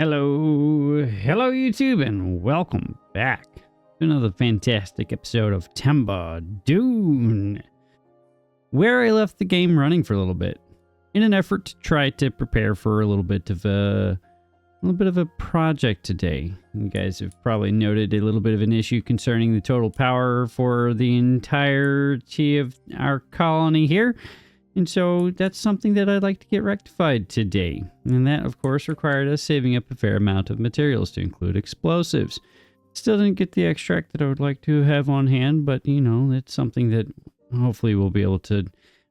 Hello YouTube, and welcome back to another fantastic episode of Timber Dune, where I left the game running for a little bit in an effort to try to prepare for a little bit of a project today. You guys have probably noted a little bit of an issue concerning the total power for the entirety of our colony here. And so that's something that I'd like to get rectified today. And that, of course, required us saving up a fair amount of materials to include explosives. Still didn't get the extract that I would like to have on hand, but, you know, it's something that hopefully we'll be able to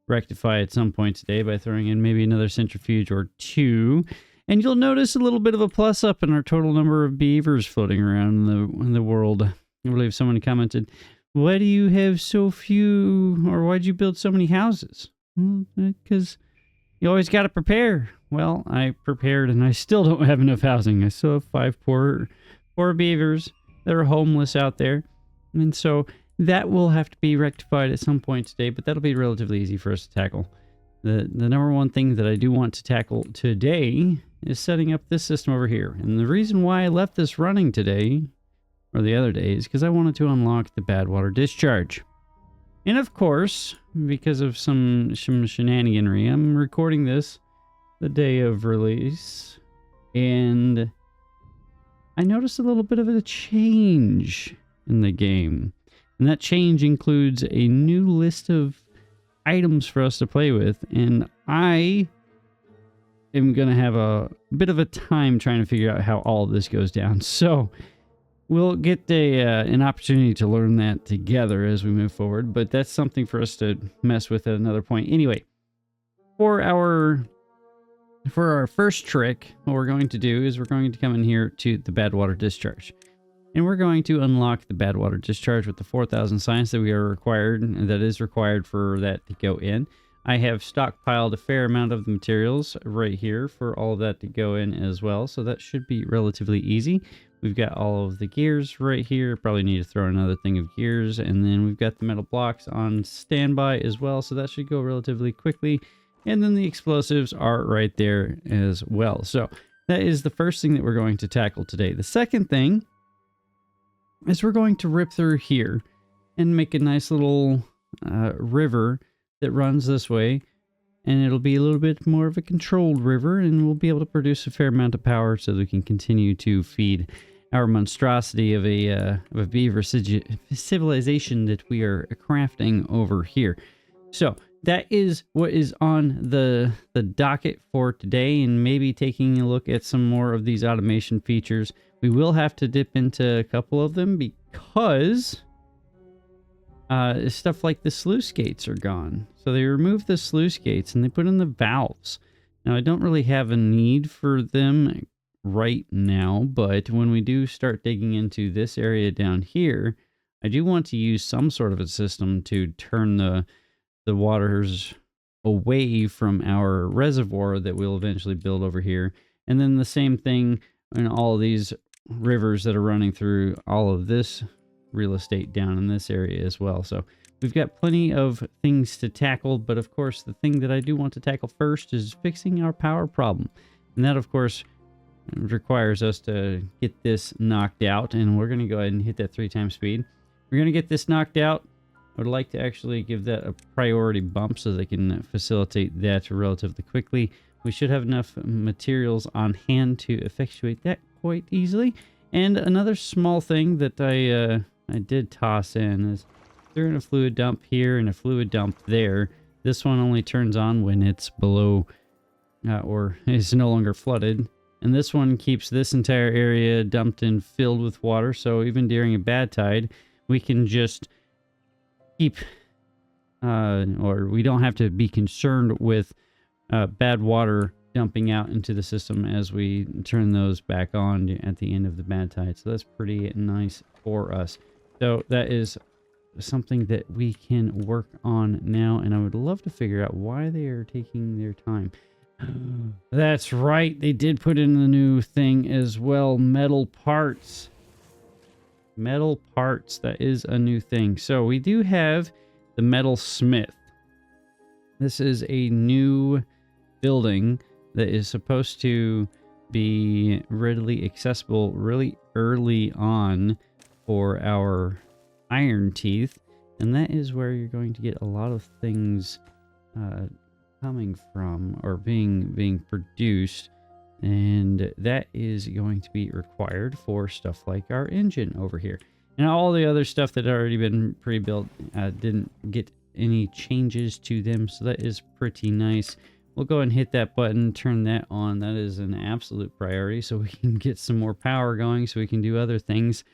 rectify at some point today by throwing in maybe another centrifuge or two. And you'll notice a little bit of a plus up in our total number of beavers floating around in the world. I believe someone commented, "Why do you have so few, or why'd you build so many houses?" Because you always got to prepare. Well, I prepared and I still don't have enough housing. I still have 5 poor beavers that are homeless out there. And so that will have to be rectified at some point today, but that'll be relatively easy for us to tackle. The number one thing that I do want to tackle today is setting up this system over here. And the reason why I left this running today, or the other day, is because I wanted to unlock the Badwater discharge. And of course, because of some shenaniganry, I'm recording this the day of release, and I noticed a little bit of a change in the game. And that change includes a new list of items for us to play with, and I am going to have a bit of a time trying to figure out how all of this goes down. So we'll get an opportunity to learn that together as we move forward, but that's something for us to mess with at another point. Anyway, for our first trick, what we're going to do is we're going to come in here to the Badwater discharge. And we're going to unlock the Badwater discharge with the 4,000 science that is required for that to go in. I have stockpiled a fair amount of the materials right here for all of that to go in as well, so that should be relatively easy. We've got all of the gears right here. Probably need to throw another thing of gears, and then we've got the metal blocks on standby as well, so that should go relatively quickly. And then the explosives are right there as well. So that is the first thing that we're going to tackle today. The second thing is we're going to rip through here and make a nice little river that runs this way, and it'll be a little bit more of a controlled river, and we'll be able to produce a fair amount of power so that we can continue to feed our monstrosity of a beaver civilization that we are crafting over here. So that is what is on the docket for today, and maybe taking a look at some more of these automation features. We will have to dip into a couple of them because stuff like the sluice gates are gone. So they removed the sluice gates and they put in the valves. Now, I don't really have a need for them right now, but when we do start digging into this area down here, I do want to use some sort of a system to turn the waters away from our reservoir that we'll eventually build over here. And then the same thing in all of these rivers that are running through all of this real estate down in this area as well. So we've got plenty of things to tackle, but of course the thing that I do want to tackle first is fixing our power problem. And that, of course, requires us to get this knocked out, and we're going to go ahead and hit that 3x speed. We're going to get this knocked out. I would like to actually give that a priority bump so they can facilitate that relatively quickly. We should have enough materials on hand to effectuate that quite easily. And another small thing that I did toss in is during a fluid dump here and a fluid dump there. This one only turns on when it's below or is no longer flooded. And this one keeps this entire area dumped and filled with water. So even during a bad tide, we can just keep, or we don't have to be concerned with bad water dumping out into the system as we turn those back on at the end of the bad tide. So that's pretty nice for us. So that is something that we can work on now, and I would love to figure out why they are taking their time. That's right, they did put in the new thing as well, metal parts. Metal parts, that is a new thing. So we do have the metal smith. This is a new building that is supposed to be readily accessible really early on for our iron teeth. And that is where you're going to get a lot of things coming from, or being produced. And that is going to be required for stuff like our engine over here. And all the other stuff that had already been pre-built didn't get any changes to them. So that is pretty nice. We'll go and hit that button, turn that on. That is an absolute priority, so we can get some more power going, so we can do other things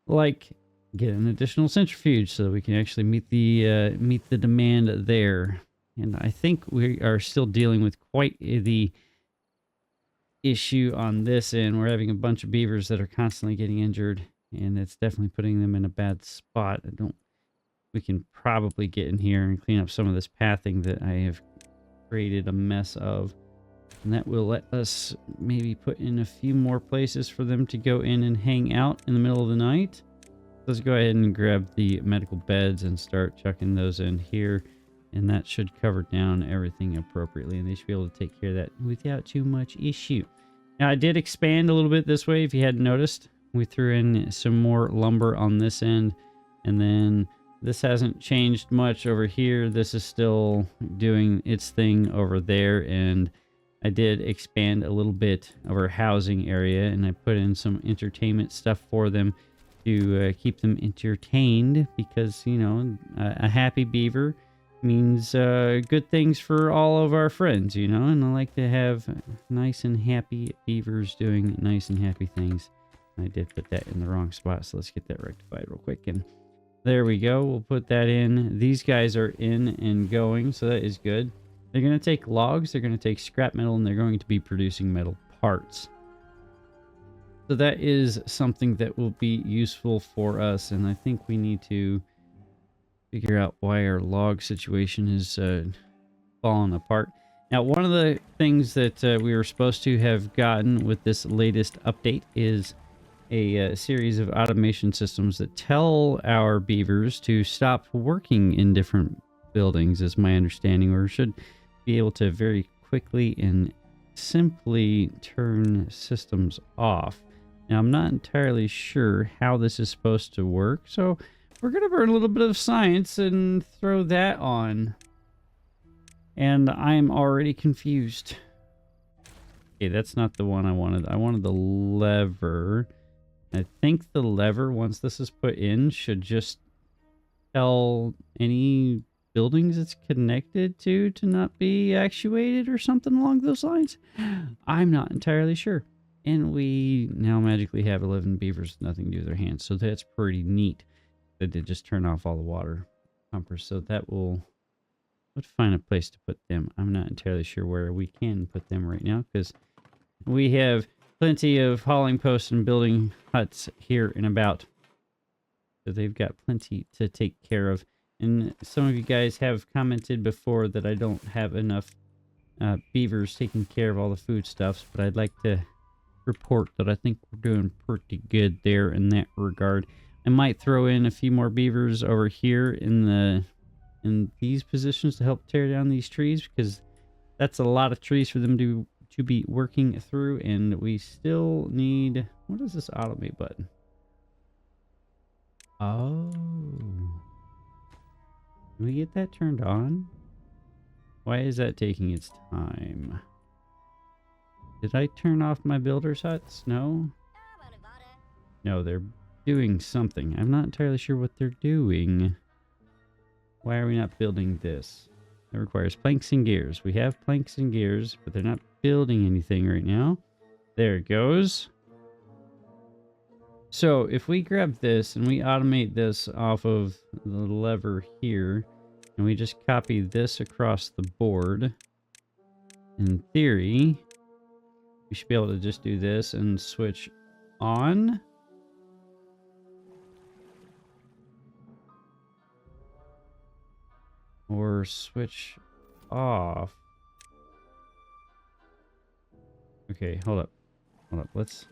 like get an additional centrifuge so that we can actually meet the demand there. And I think we are still dealing with quite the issue on this end. We're having a bunch of beavers that are constantly getting injured, and it's definitely putting them in a bad spot. We can probably get in here and clean up some of this pathing that I have created a mess of, and that will let us maybe put in a few more places for them to go in and hang out in the middle of the night. Let's go ahead and grab the medical beds and start chucking those in here, and that should cover down everything appropriately, and they should be able to take care of that without too much issue. Now, I did expand a little bit this way, if you hadn't noticed. We threw in some more lumber on this end, and then this hasn't changed much over here. This is still doing its thing over there, and I did expand a little bit of our housing area, and I put in some entertainment stuff for them to keep them entertained, because, you know, a happy beaver means good things for all of our friends, you know, and I like to have nice and happy beavers doing nice and happy things. I did put that in the wrong spot, so let's get that rectified real quick. And there we go. We'll put that in. These guys are in and going, so that is good. They're going to take logs, they're going to take scrap metal, and they're going to be producing metal parts. So that is something that will be useful for us, and I think we need to figure out why our log situation is falling apart. Now, one of the things that we were supposed to have gotten with this latest update is a series of automation systems that tell our beavers to stop working in different buildings, is my understanding, or should be able to very quickly and simply turn systems off. Now, I'm not entirely sure how this is supposed to work, so we're going to burn a little bit of science and throw that on. And I'm already confused. Okay, that's not the one I wanted. I wanted the lever. I think the lever, once this is put in, should just tell any buildings it's connected to not be actuated or something along those lines. I'm not entirely sure. And we now magically have 11 beavers with nothing to do with their hands, so that's pretty neat. They did just turn off all the water pumpers, so that will... Let's find a place to put them. I'm not entirely sure where we can put them right now, because we have plenty of hauling posts and building huts here and about. So they've got plenty to take care of. And some of you guys have commented before that I don't have enough beavers taking care of all the foodstuffs, but I'd like to report that I think we're doing pretty good there in that regard. I might throw in a few more beavers over here in these positions to help tear down these trees, because that's a lot of trees for them to be working through, and we still need... What is this automate button? Oh. Can we get that turned on? Why is that taking its time? Did I turn off my builder's huts? No? No, they're doing something. I'm not entirely sure what they're doing. Why are we not building this? It requires planks and gears. We have planks and gears, but they're not building anything right now. There it goes. So if we grab this and we automate this off of the lever here, and we just copy this across the board, in theory, we should be able to just do this and switch on. Or switch off. Okay, hold up. Hold up. Let's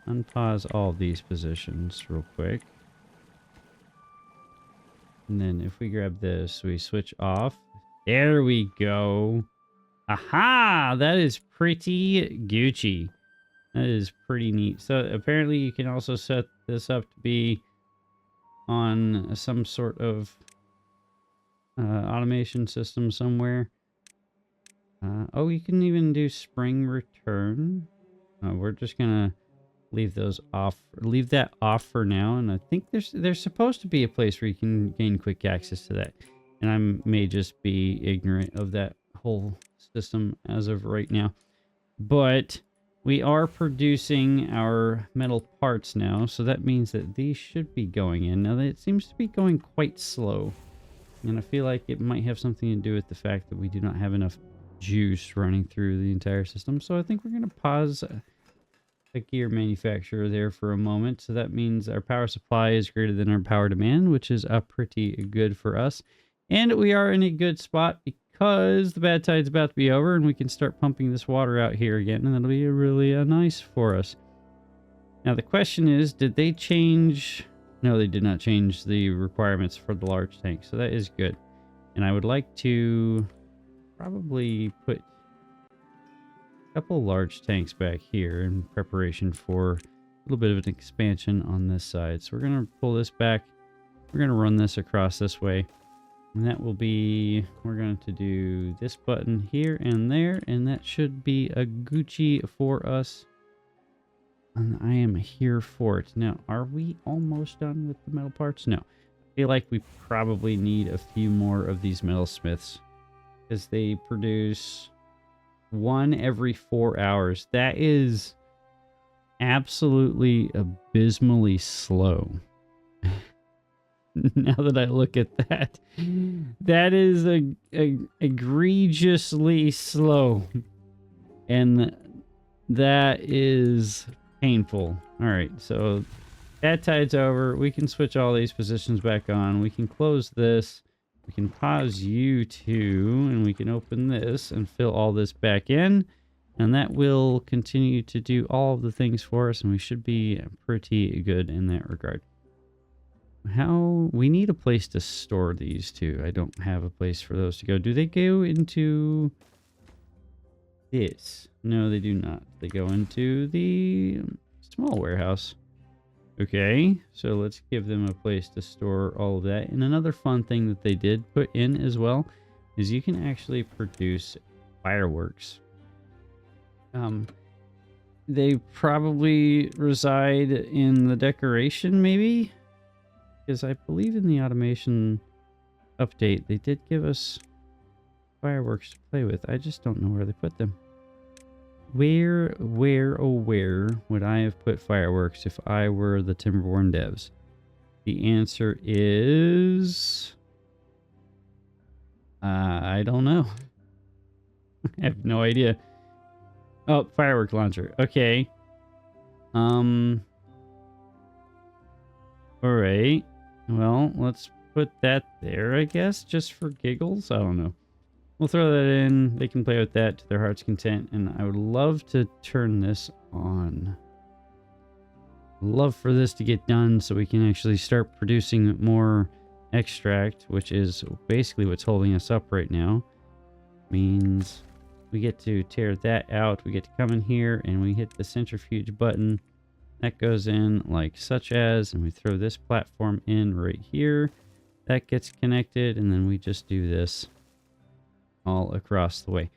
unpause all these positions real quick. And then if we grab this, we switch off. There we go. Aha! That is pretty Gucci. That is pretty neat. So apparently you can also set this up to be on some sort of automation system somewhere. Oh, you can even do spring return. We're just gonna leave those off. Leave that off for now. And I think there's supposed to be a place where you can gain quick access to that. And I may just be ignorant of that whole system as of right now. But we are producing our metal parts now, so that means that these should be going in. Now, it seems to be going quite slow. And I feel like it might have something to do with the fact that we do not have enough juice running through the entire system. So I think we're going to pause a gear manufacturer there for a moment. So that means our power supply is greater than our power demand, which is pretty good for us. And we are in a good spot because the bad tide's about to be over and we can start pumping this water out here again. And that'll be really nice for us. Now the question is, did they change... No, they did not change the requirements for the large tank, so that is good. And I would like to probably put a couple large tanks back here in preparation for a little bit of an expansion on this side. So we're going to pull this back. We're going to run this across this way. And that will be, we're going to do this button here and there, and that should be a Gucci for us. And I am here for it. Now, are we almost done with the metal parts? No. I feel like we probably need a few more of these metal smiths. Because they produce one every 4 hours. That is absolutely abysmally slow. Now that I look at that. That is egregiously slow. And that is... painful. All right, so that tide's over. We can switch all these positions back on. We can close this. We can pause you two, and we can open this and fill all this back in. And that will continue to do all of the things for us, and we should be pretty good in that regard. We need a place to store these two. I don't have a place for those to go. Do they go into this? No, they do not. They go into the small warehouse. Okay, so let's give them a place to store all of that. And another fun thing that they did put in as well is you can actually produce fireworks. They probably reside in the decoration, maybe? Because I believe in the automation update, they did give us fireworks to play with. I just don't know where they put them. Where would I have put fireworks if I were the Timberborn devs? The answer is... I don't know. I have no idea. Oh, firework launcher. Okay. Alright. Well, let's put that there, I guess, just for giggles. I don't know. We'll throw that in. They can play with that to their heart's content. And I would love to turn this on. Love for this to get done so we can actually start producing more extract, which is basically what's holding us up right now. Means we get to tear that out. We get to come in here and we hit the centrifuge button. That goes in like such as, and we throw this platform in right here. That gets connected, and then we just do this all across the way.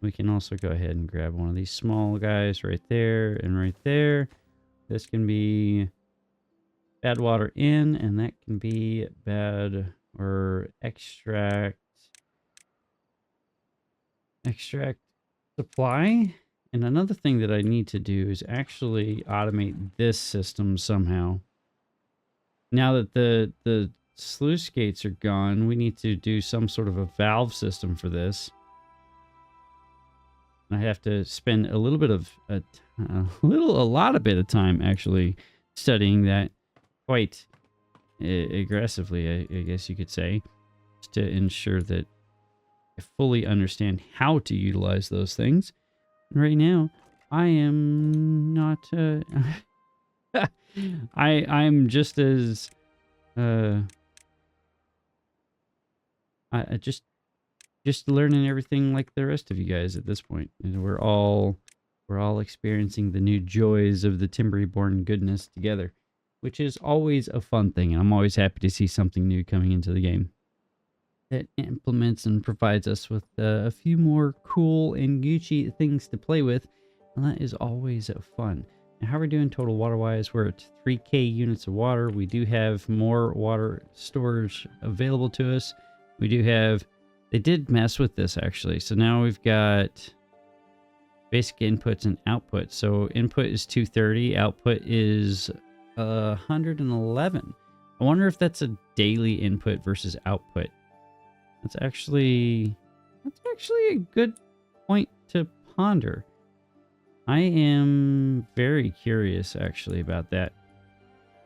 We can also go ahead and grab one of these small guys right there and right there. This can be Badwater in, and that can be bad or extract supply. And another thing that I need to do is actually automate this system somehow. Now that the sluice gates are gone, we need to do some sort of a valve system for this. I have to spend a little bit of a lot of time actually studying that quite aggressively, I guess you could say, just to ensure that I fully understand how to utilize those things. Right now, I am not. I'm just as. I just just learning everything like the rest of you guys at this point. And we're all experiencing the new joys of the Timber Reborn goodness together, which is always a fun thing. And I'm always happy to see something new coming into the game that implements and provides us with a few more cool and Gucci things to play with. And that is always fun. Now, how are we doing total water-wise? We're at 3K units of water. We do have more water storage available to us. We do have... They did mess with this, actually. So now we've got basic inputs and outputs. So input is 230. Output is 111. I wonder if that's a daily input versus output. That's actually a good point to ponder. I am very curious, actually, about that.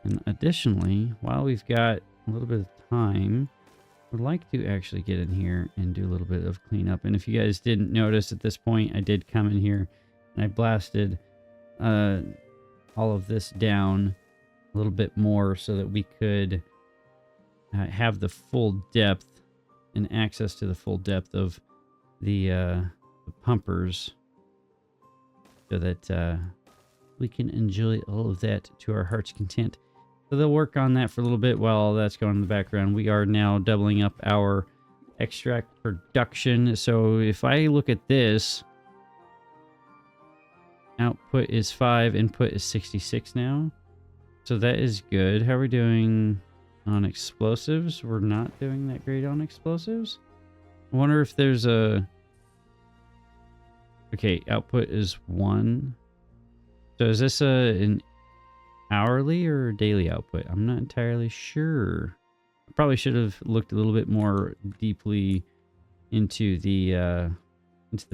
And additionally, while we've got a little bit of time, I would like to actually get in here and do a little bit of cleanup. And if you guys didn't notice at this point, I did come in here and I blasted all of this down a little bit more so that we could have the full depth and access to the full depth of the pumpers, so that we can enjoy all of that to our heart's content. So they'll work on that for a little bit while all that's going in the background. We are now doubling up our extract production. So if I look at this, output is 5, input is 66 now. So that is good. How are we doing on explosives? We're not doing that great on explosives. I wonder if there's a... Okay, output is 1. So is this an hourly or daily output? I'm not entirely sure. I probably should have looked a little bit more deeply into the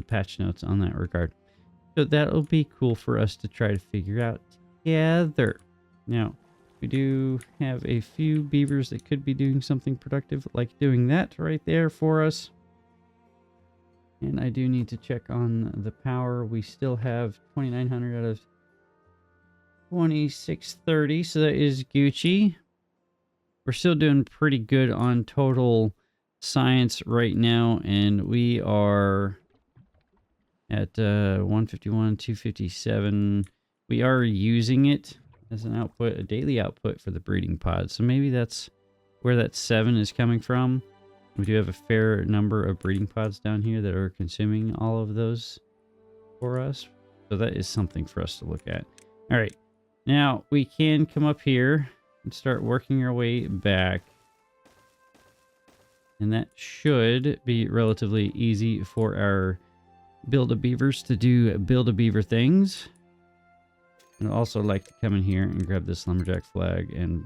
patch notes on that regard. So that'll be cool for us to try to figure out together. Now, we do have a few beavers that could be doing something productive, like doing that right there for us. And I do need to check on the power. We still have 2,900 out of 2,630, so that is Gucci. We're still doing pretty good on total science right now, and we are at 151, 257. We are using it as an output, a daily output for the breeding pod. So maybe that's where that 7 is coming from. We do have a fair number of breeding pods down here that are consuming all of those for us. So that is something for us to look at. All right. Now we can come up here and start working our way back. And that should be relatively easy for our Build-A-Beavers to do Build-A-Beaver things. And I'd also like to come in here and grab this lumberjack flag and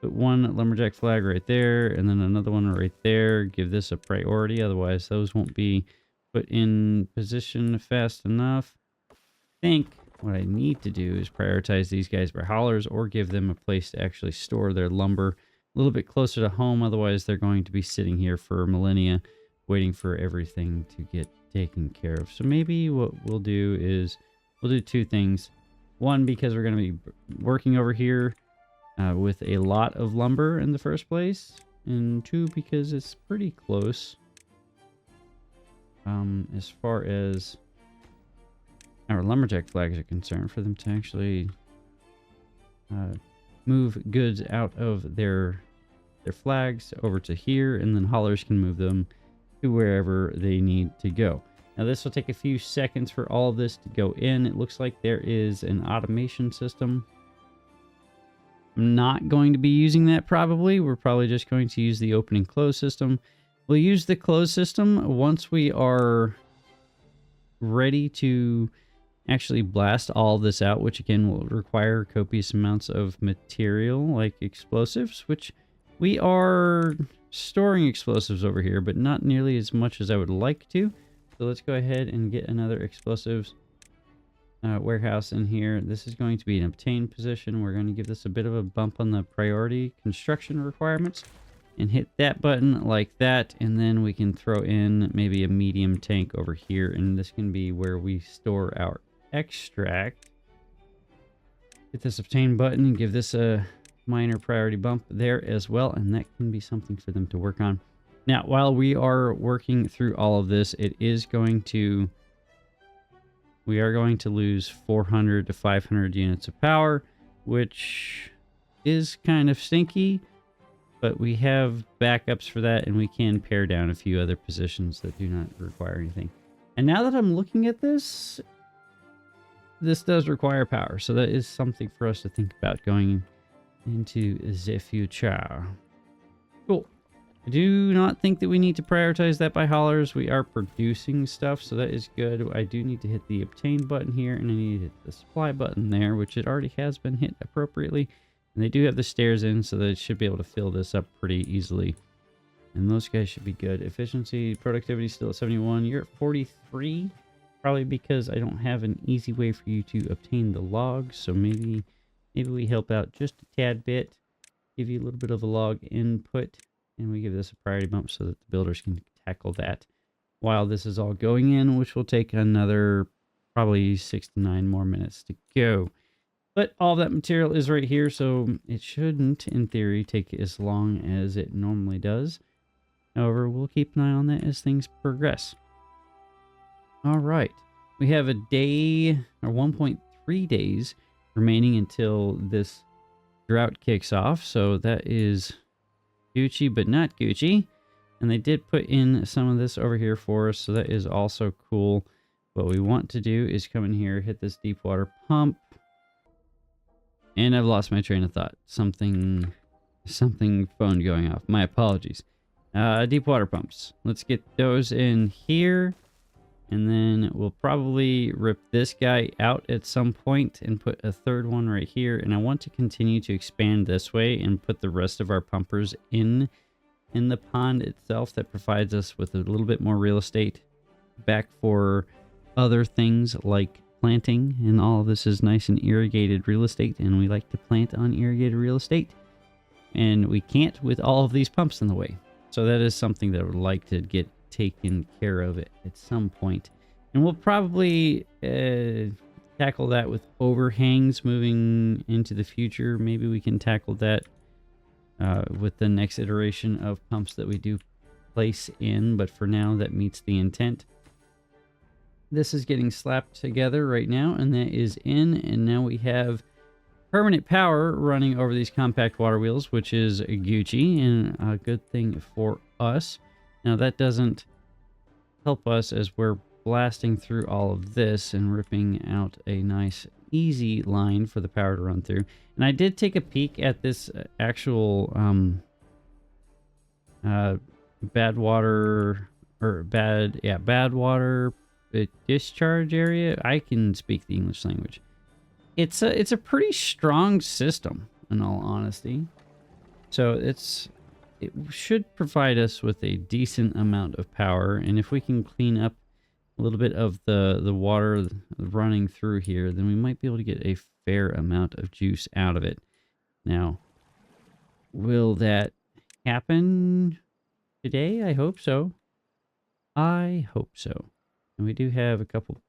put one lumberjack flag right there and then another one right there. Give this a priority, otherwise those won't be put in position fast enough. I think what I need to do is prioritize these guys by haulers or give them a place to actually store their lumber a little bit closer to home. Otherwise, they're going to be sitting here for millennia waiting for everything to get taken care of. So maybe what we'll do is we'll do two things. One, because we're going to be working over here with a lot of lumber in the first place. And two, because it's pretty close as far as our lumberjack flags are concerned, for them to actually move goods out of their flags over to here, and then haulers can move them to wherever they need to go. Now this will take a few seconds for all of this to go in. It looks like there is an automation system. I'm not going to be using that probably. We're probably just going to use the open and close system. We'll use the close system once we are ready to actually blast all this out, which again will require copious amounts of material like explosives, which we are storing explosives over here, but not nearly as much as I would like to. So let's go ahead and get another explosives warehouse in here. This is going to be an obtained position. We're going to give this a bit of a bump on the priority construction requirements and hit that button like that. And then we can throw in maybe a medium tank over here. And this can be where we store our extract. Hit this obtain button and give this a minor priority bump there as well. And that can be something for them to work on. Now, while we are working through all of this, we are going to lose 400 to 500 units of power, which is kind of stinky, but we have backups for that, and we can pare down a few other positions that do not require anything. And now that I'm looking at this, this does require power, so that is something for us to think about going into the future. Cool. I do not think that we need to prioritize that by haulers. We are producing stuff, so that is good. I do need to hit the obtain button here, and I need to hit the supply button there, which it already has been hit appropriately. And they do have the stairs in, so that it should be able to fill this up pretty easily. And those guys should be good. Efficiency, productivity still at 71. You're at 43, probably because I don't have an easy way for you to obtain the logs. So maybe we help out just a tad bit, give you a little bit of a log input. And we give this a priority bump so that the builders can tackle that while this is all going in, which will take another probably 6 to 9 more minutes to go. But all that material is right here, so it shouldn't, in theory, take as long as it normally does. However, we'll keep an eye on that as things progress. All right. We have a day, or 1.3 days, remaining until this drought kicks off, so that is Gucci, but not Gucci. And they did put in some of this over here for us, so that is also cool. What we want to do is come in here, hit this deep water pump. And I've lost my train of thought. Something phone going off. My apologies. Deep water pumps. Let's get those in here. And then we'll probably rip this guy out at some point and put a third one right here. And I want to continue to expand this way and put the rest of our pumpers in the pond itself. That provides us with a little bit more real estate back for other things like planting. And all of this is nice and irrigated real estate. And we like to plant on irrigated real estate. And we can't with all of these pumps in the way. So that is something that I would like to get taken care of it at some point. And we'll probably tackle that with overhangs moving into the future. Maybe we can tackle that with the next iteration of pumps that we do place in, but for now that meets the intent. This is getting slapped together right now, and that is in, and now we have permanent power running over these compact water wheels, which is Gucci, and a good thing for us. Now that doesn't help us as we're blasting through all of this and ripping out a nice easy line for the power to run through. And I did take a peek at this actual Badwater discharge area. I can speak the English language. It's a pretty strong system, in all honesty. So it should provide us with a decent amount of power, and if we can clean up a little bit of the water running through here, then we might be able to get a fair amount of juice out of it. Now, will that happen today? I hope so. I hope so. And we do have a couple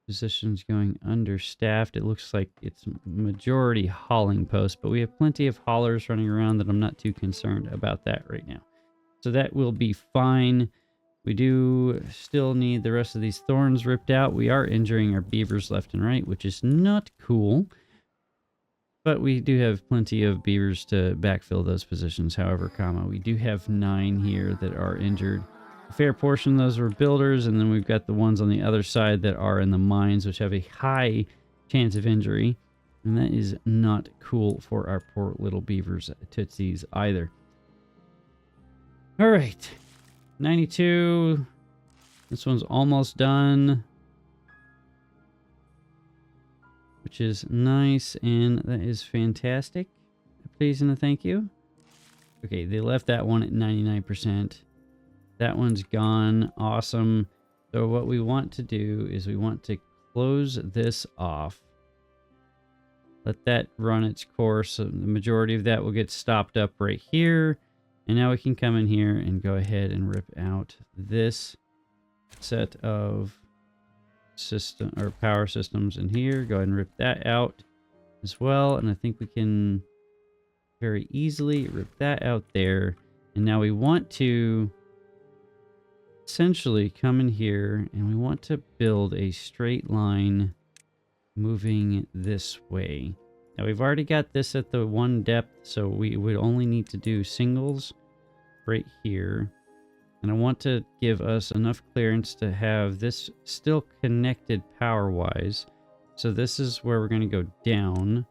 positions going understaffed. It looks like it's majority hauling posts, but we have plenty of haulers running around that I'm not too concerned about that right now. So that will be fine. We do still need the rest of these thorns ripped out. We are injuring our beavers left and right, which is not cool. But we do have plenty of beavers to backfill those positions. However, we do have 9 here that are injured. A fair portion of those are builders, and then we've got the ones on the other side that are in the mines, which have a high chance of injury. And that is not cool for our poor little beavers tootsies either. All right. 92. This one's almost done, which is nice, and that is fantastic. Please and a thank you. Okay, they left that one at 99%. That one's gone. Awesome. So what we want to do is we want to close this off. Let that run its course. So the majority of that will get stopped up right here. And now we can come in here and go ahead and rip out this set of system or power systems in here. Go ahead and rip that out as well. And I think we can very easily rip that out there. And now we want to essentially come in here and we want to build a straight line moving this way. Now we've already got this at the one depth, so we would only need to do singles right here. And I want to give us enough clearance to have this still connected power-wise. So this is where we're going to go down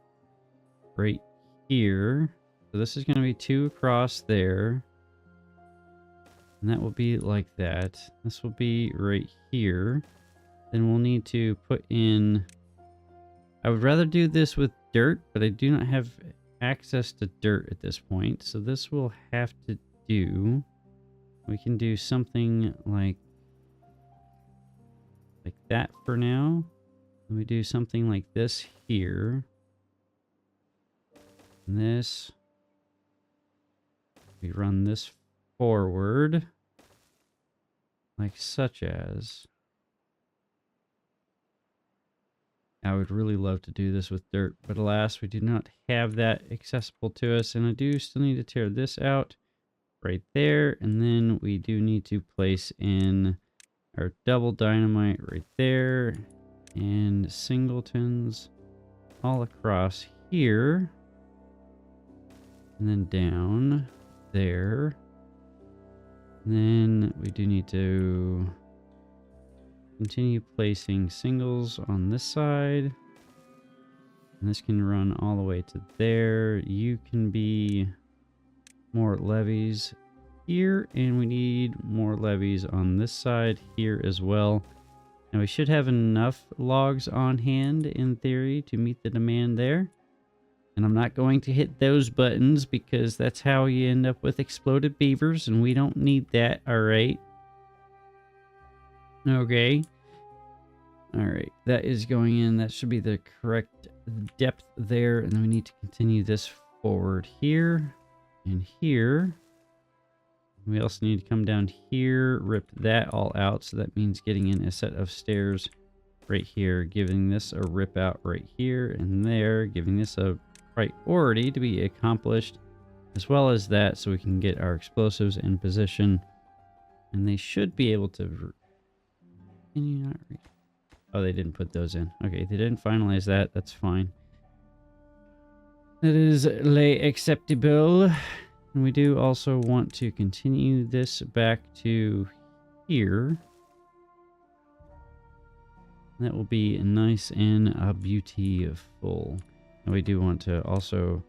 right here. So this is going to be 2 across there. And that will be like that. This will be right here. Then we'll need to put in... I would rather do this with dirt, but I do not have access to dirt at this point. So this will have to do... We can do something like that for now. And we do something like this here. And this. We run this forward. Like such as. I would really love to do this with dirt, but alas, we do not have that accessible to us. And I do still need to tear this out. Right there, and then we do need to place in our double dynamite right there, and singletons all across here, and then down there. And then we do need to continue placing singles on this side, and this can run all the way to there. You can be more levees here, and we need more levees on this side here as well. Now we should have enough logs on hand in theory to meet the demand there. And I'm not going to hit those buttons because that's how you end up with exploded beavers, and we don't need that. Alright. Okay. Alright, that is going in. That should be the correct depth there, and then we need to continue this forward here. And here, we also need to come down here, rip that all out. So that means getting in a set of stairs right here, giving this a rip out right here and there, giving this a priority to be accomplished, as well as that, so we can get our explosives in position. And they should be able to... Can you not read? Oh, they didn't put those in. Okay, they didn't finalize that. That's fine. That is acceptable. And we do also want to continue this back to here. That will be nice and beautiful. And we do want to also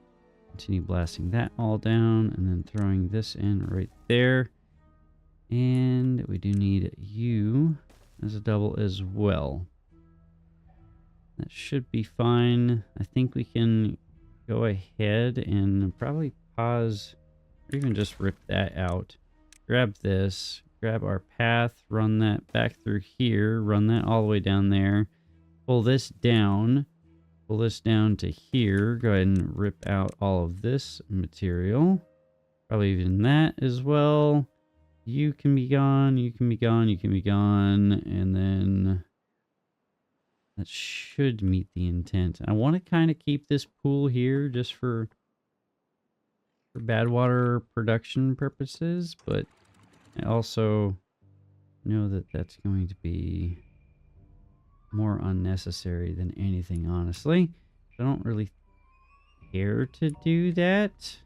continue blasting that all down and then throwing this in right there. And we do need you as a double as well. That should be fine. I think we can go ahead and probably pause or even just rip that out. Grab this, grab our path, run that back through here, run that all the way down there, pull this down to here, go ahead and rip out all of this material, probably even that as well. You can be gone, you can be gone, you can be gone, and then that should meet the intent. I want to kind of keep this pool here just for Badwater production purposes, but I also know that that's going to be more unnecessary than anything, honestly. I don't really care to do that.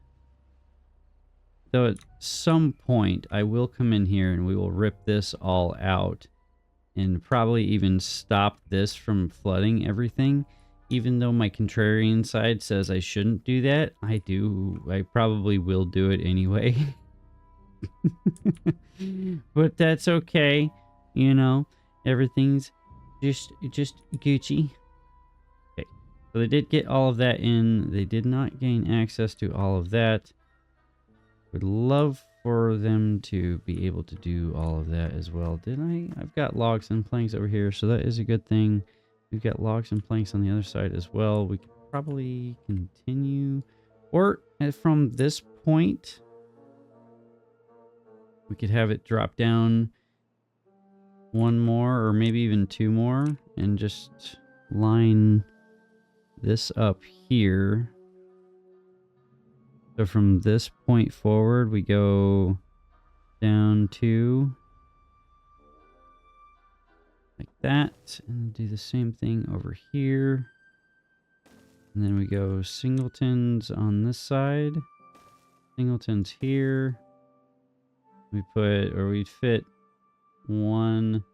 Though at some point I will come in here and we will rip this all out and probably even stop this from flooding everything. Even though my contrarian side says I shouldn't do that, I probably will do it anyway. But that's okay. You know, everything's just Gucci. Okay, so they did get all of that in. They did not gain access to all of that. Would love for them to be able to do all of that as well. I've got logs and planks over here, so that is a good thing. We've got logs and planks on the other side as well. We could probably continue, or from this point we could have it drop down one more or maybe even two more and just line this up here So from this point forward, we go down to like that, and do the same thing over here. And then we go singletons on this side, singletons here. We put, or we'd fit 1,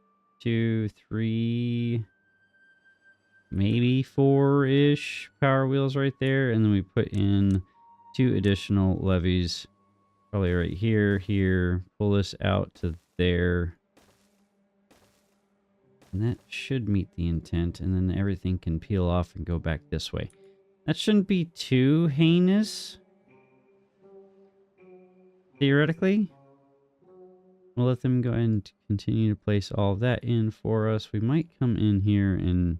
2, 3, maybe 4-ish power wheels right there. And then we put in 2 additional levees, probably right here, here. Pull this out to there. And that should meet the intent. And then everything can peel off and go back this way. That shouldn't be too heinous, theoretically. We'll let them go ahead and continue to place all of that in for us. We might come in here and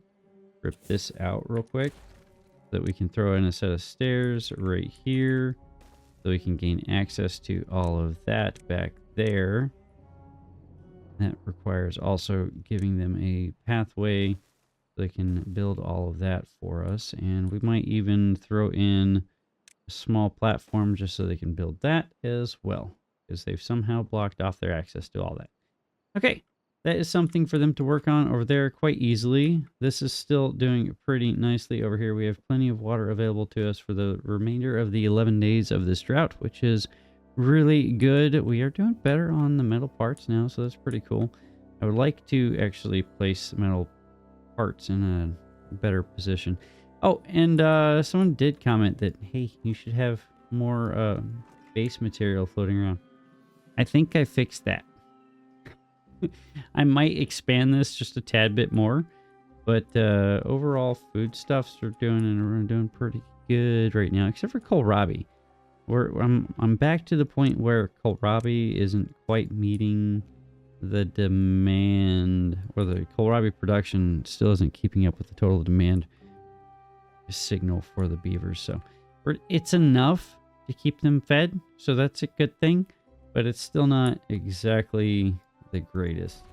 rip this out real quick so that we can throw in a set of stairs right here so we can gain access to all of that back there. That requires also giving them a pathway so they can build all of that for us. And we might even throw in a small platform just so they can build that as well, because they've somehow blocked off their access to all that. Okay, that is something for them to work on over there quite easily. This is still doing pretty nicely over here. We have plenty of water available to us for the remainder of the 11 days of this drought, which is really good. We are doing better on the metal parts now, so that's pretty cool. I would like to actually place metal parts in a better position. Oh, and someone did comment that, hey, you should have more base material floating around. I think I fixed that. I might expand this just a tad bit more, but overall foodstuffs are doing pretty good right now, except for kohlrabi. I'm back to the point where kohlrabi isn't quite meeting the demand, or the kohlrabi production still isn't keeping up with the total demand signal for the beavers. So it's enough to keep them fed, so that's a good thing, but it's still not exactly the greatest.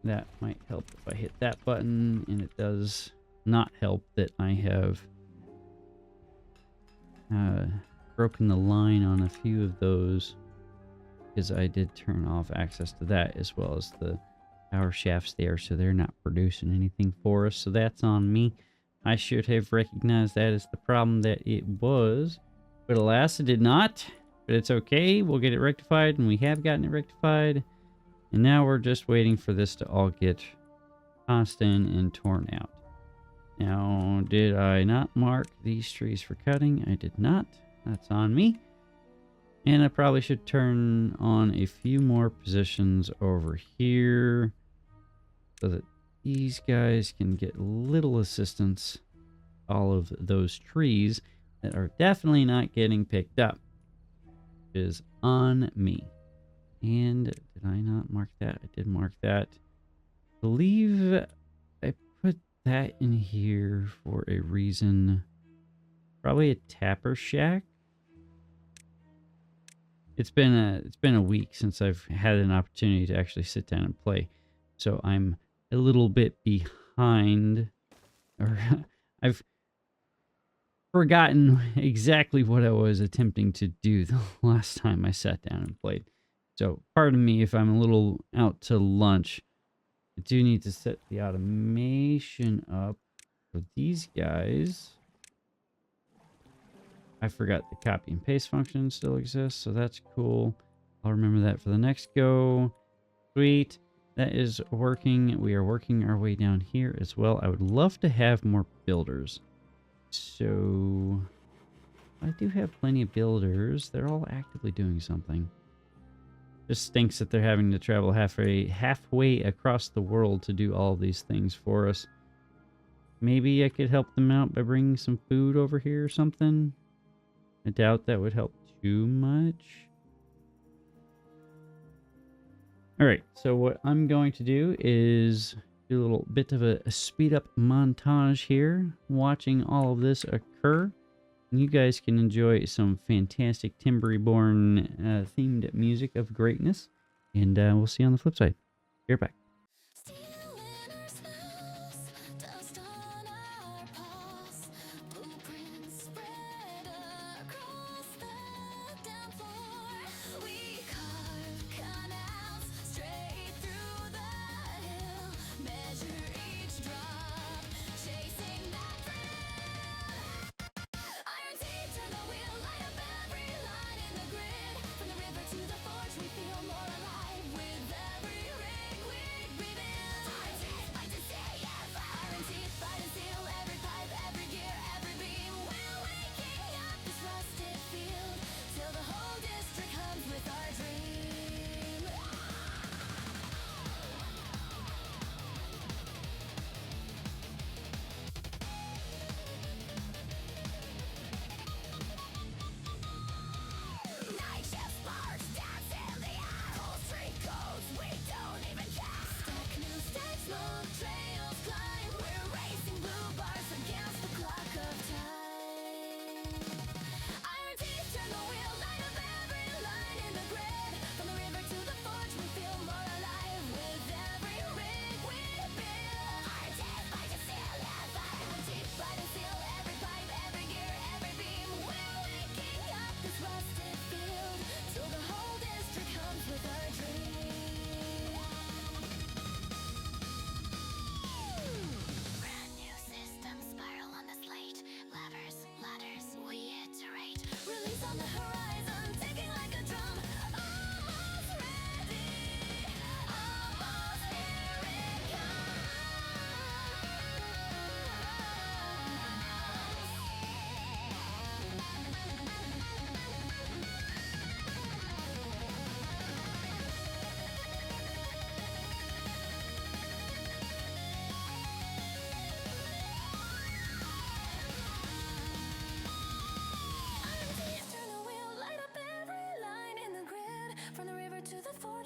That might help if I hit that button, and it does not help that I have broken the line on a few of those, because I did turn off access to that as well as the power shafts there, so they're not producing anything for us. So that's on me. I should have recognized that as the problem that it was, but alas, it did not. But it's okay. We'll get it rectified, and we have gotten it rectified. And now we're just waiting for this to all get tossed in and torn out. Now, did I not mark these trees for cutting? I did not. That's on me. And I probably should turn on a few more positions over here so that these guys can get little assistance. All of those trees that are definitely not getting picked up is on me. And did I not mark that? I did mark that. I believe I put that in here for a reason. Probably a tapper shack. It's been a week since I've had an opportunity to actually sit down and play, so I'm a little bit behind, or I've forgotten exactly what I was attempting to do the last time I sat down and played. So pardon me if I'm a little out to lunch. I do need to set the automation up for these guys. I forgot the copy and paste function still exists, so that's cool. I'll remember that for the next go. Sweet. That is working. We are working our way down here as well. I would love to have more builders. So I do have plenty of builders. They're all actively doing something. Just stinks that they're having to travel halfway across the world to do all these things for us. Maybe I could help them out by bringing some food over here or something. I doubt that would help too much. Alright, so what I'm going to do is do a little bit of a speed up montage here, watching all of this occur. And you guys can enjoy some fantastic Timber Reborn themed music of greatness. And we'll see you on the flip side. You're back.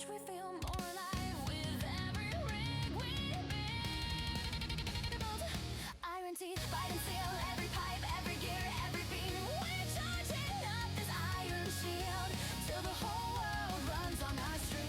we feel more alive with every rig we build. Iron teeth, bite and seal, every pipe, every gear, every beam. We're charging up this iron shield till the whole world runs on our street.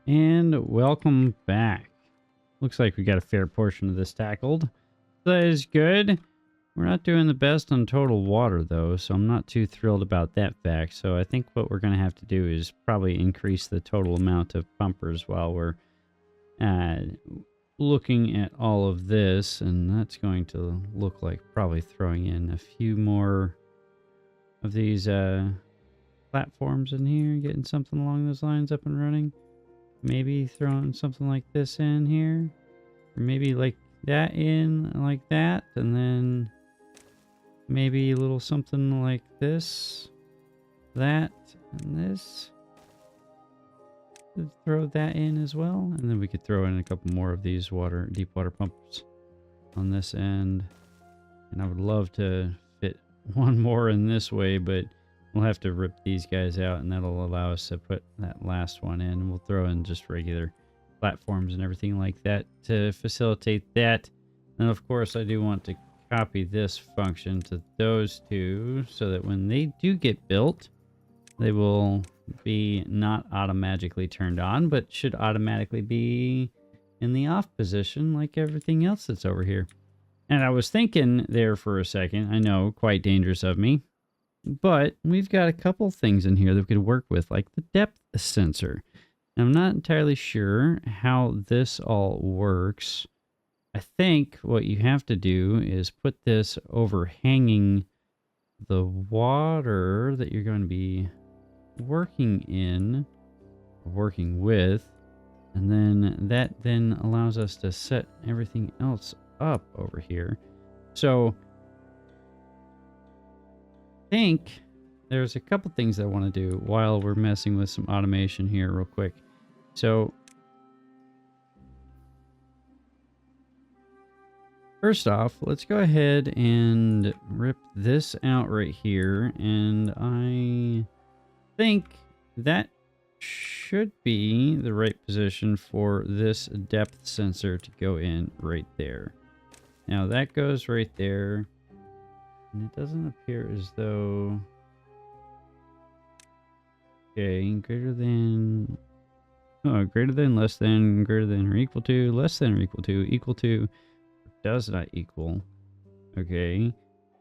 And welcome back. Looks like we got a fair portion of this tackled. That is good. We're not doing the best on total water though, so I'm not too thrilled about that fact. So I think what we're going to have to do is probably increase the total amount of pumpers while we're looking at all of this. And that's going to look like probably throwing in a few more of these platforms in here, getting something along those lines up and running. Maybe throwing something like this in here, or maybe like that in like that, and then maybe a little something like this, that, and this. Throw that in as well, and then we could throw in a couple more of these deep water pumps on this end. And I would love to fit one more in this way, but we'll have to rip these guys out, and that'll allow us to put that last one in. We'll throw in just regular platforms and everything like that to facilitate that. And of course, I do want to copy this function to those two so that when they do get built, they will be not automatically turned on, but should automatically be in the off position like everything else that's over here. And I was thinking there for a second, I know, quite dangerous of me, but we've got a couple things in here that we could work with, like the depth sensor. And I'm not entirely sure how this all works. I think what you have to do is put this overhanging the water that you're going to be working in, or working with, and then that then allows us to set everything else up over here. So think there's a couple things I want to do while we're messing with some automation here real quick. So first off, let's go ahead and rip this out right here, and I think that should be the right position for this depth sensor to go in right there. Now that goes right there. And it doesn't appear as though... Okay, greater than... Oh, greater than, less than, greater than or equal to, less than or equal to, does not equal. Okay,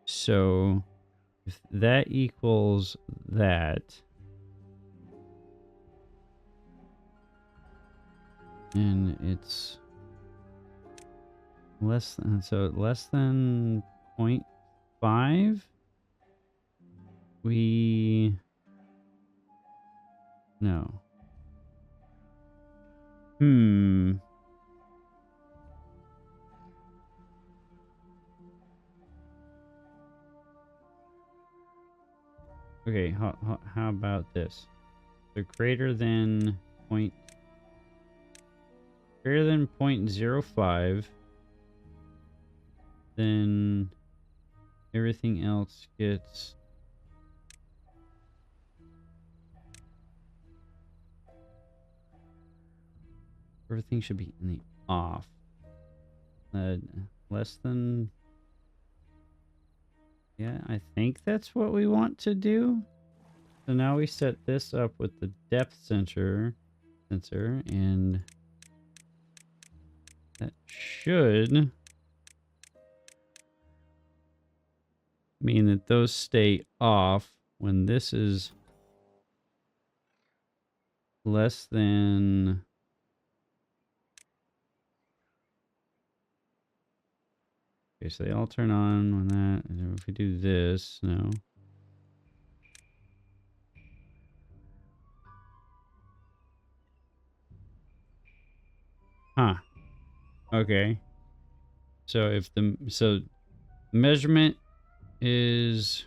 so if that equals that, and it's less than, so less than 0.5, no. Okay, how about this? So greater than 0.05, then everything else gets... Everything should be in the off. Less than... Yeah, I think that's what we want to do. So now we set this up with the depth sensor, and that should mean that those stay off when this is less than... Okay, so they all turn on when that, and if we do this, no. Huh. Okay. So if the measurement is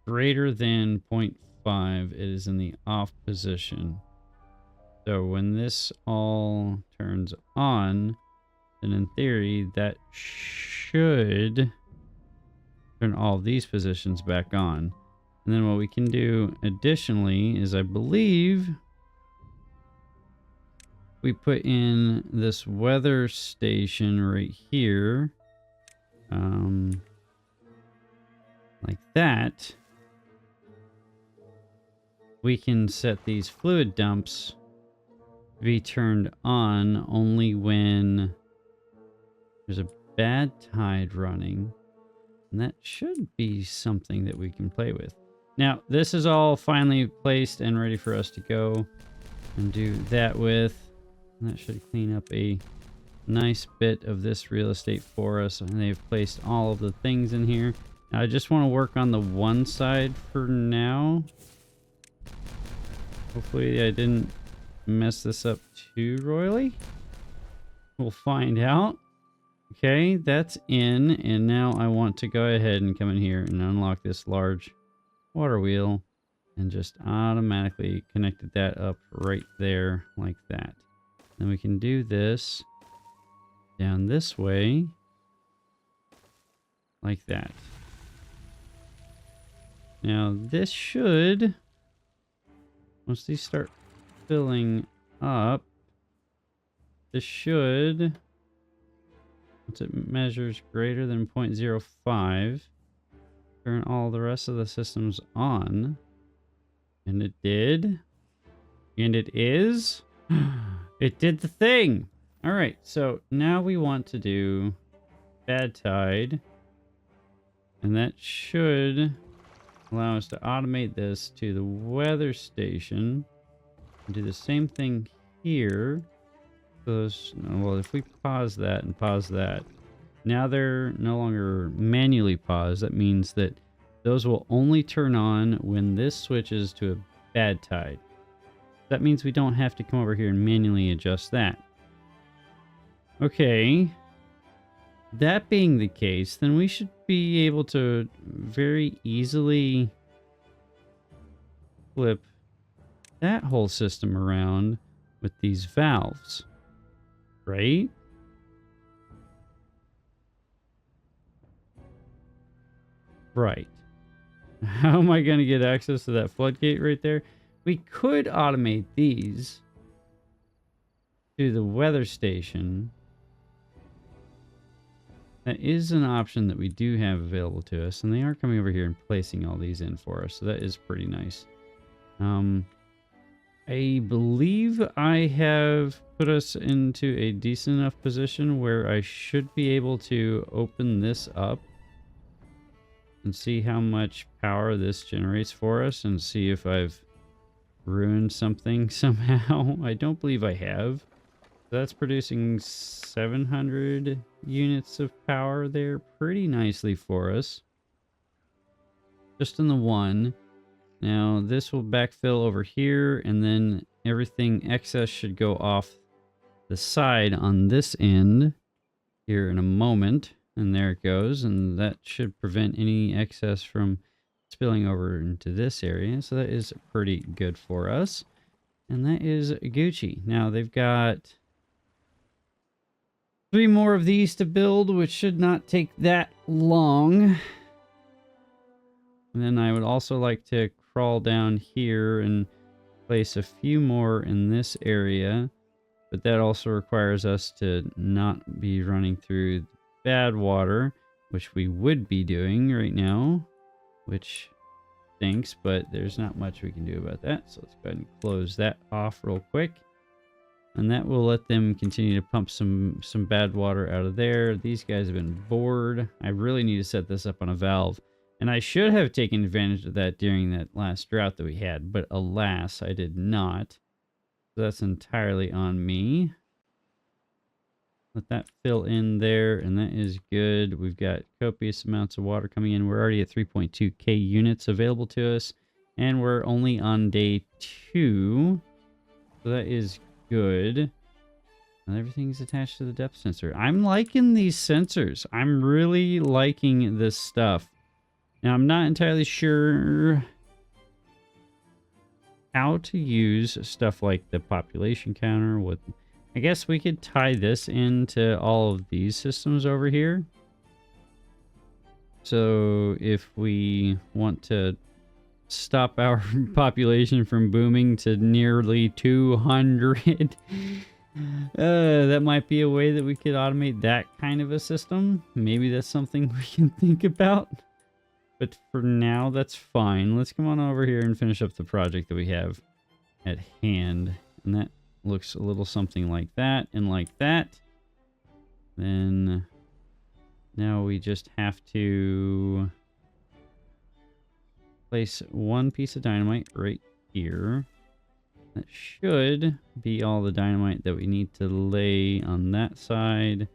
greater than 0.5, it is in the off position. So when this all turns on, then in theory, that should turn all of these positions back on. And then what we can do additionally is, I believe, we put in this weather station right here, like that. We can set these fluid dumps to be turned on only when there's a bad tide running. And that should be something that we can play with. Now, this is all finally placed and ready for us to go and do that with. And that should clean up a nice bit of this real estate for us. And they've placed all of the things in here. Now, I just want to work on the one side for now. Hopefully I didn't mess this up too royally. We'll find out. Okay, that's in. And now I want to go ahead and come in here and unlock this large water wheel. And just automatically connected that up right there like that. Then we can do this down this way like that. Now this should, once these start filling up, this should, once it measures greater than 0.05, turn all the rest of the systems on. And it did. And it is. It did the thing. All right, so now we want to do bad tide. And that should allow us to automate this to the weather station. And do the same thing here. Those, well, if we pause that and pause that, now they're no longer manually paused. That means that those will only turn on when this switches to a bad tide. That means we don't have to come over here and manually adjust that. Okay. That being the case, then we should be able to very easily flip that whole system around with these valves. Right? Right. How am I going to get access to that floodgate right there? We could automate these to the weather station. That is an option that we do have available to us, and they are coming over here and placing all these in for us, so that is pretty nice. I believe I have put us into a decent enough position where I should be able to open this up and see how much power this generates for us, and see if I've ruined something somehow. I don't believe I have. That's producing 700 units of power there pretty nicely for us. Just in the one. Now this will backfill over here, and then everything excess should go off the side on this end here in a moment. And there it goes, and that should prevent any excess from spilling over into this area. So that is pretty good for us. And that is Gucci. Now they've got 3 more of these to build, which should not take that long. And then I would also like to crawl down here and place a few more in this area. But that also requires us to not be running through Badwater, which we would be doing right now, which stinks, but there's not much we can do about that. So let's go ahead and close that off real quick. And that will let them continue to pump some bad water out of there. These guys have been bored. I really need to set this up on a valve. And I should have taken advantage of that during that last drought that we had, but alas, I did not. So that's entirely on me. Let that fill in there, and that is good. We've got copious amounts of water coming in. We're already at 3.2k units available to us, and we're only on day 2. So that is good. And everything's attached to the depth sensor. I'm liking these sensors. I'm really liking this stuff. Now, I'm not entirely sure how to use stuff like the population counter. With, I guess we could tie this into all of these systems over here. So if we want to stop our population from booming to nearly 200, that might be a way that we could automate that kind of a system. Maybe that's something we can think about. But for now, that's fine. Let's come on over here and finish up the project that we have at hand. And that looks a little something like that and like that. Then now we just have to place one piece of dynamite right here. That should be all the dynamite that we need to lay on that side.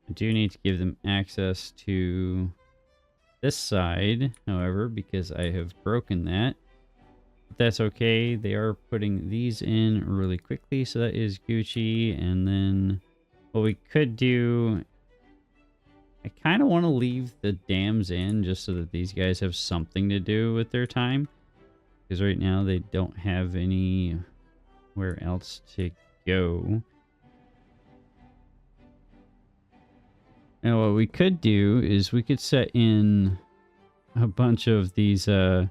I do need to give them access to this side, however, because I have broken that. But that's okay. They are putting these in really quickly, so that is Gucci. And then what we could do, I kind of want to leave the dams in just so that these guys have something to do with their time. Because right now they don't have anywhere else to go. Now what we could do is we could set in a bunch of these depth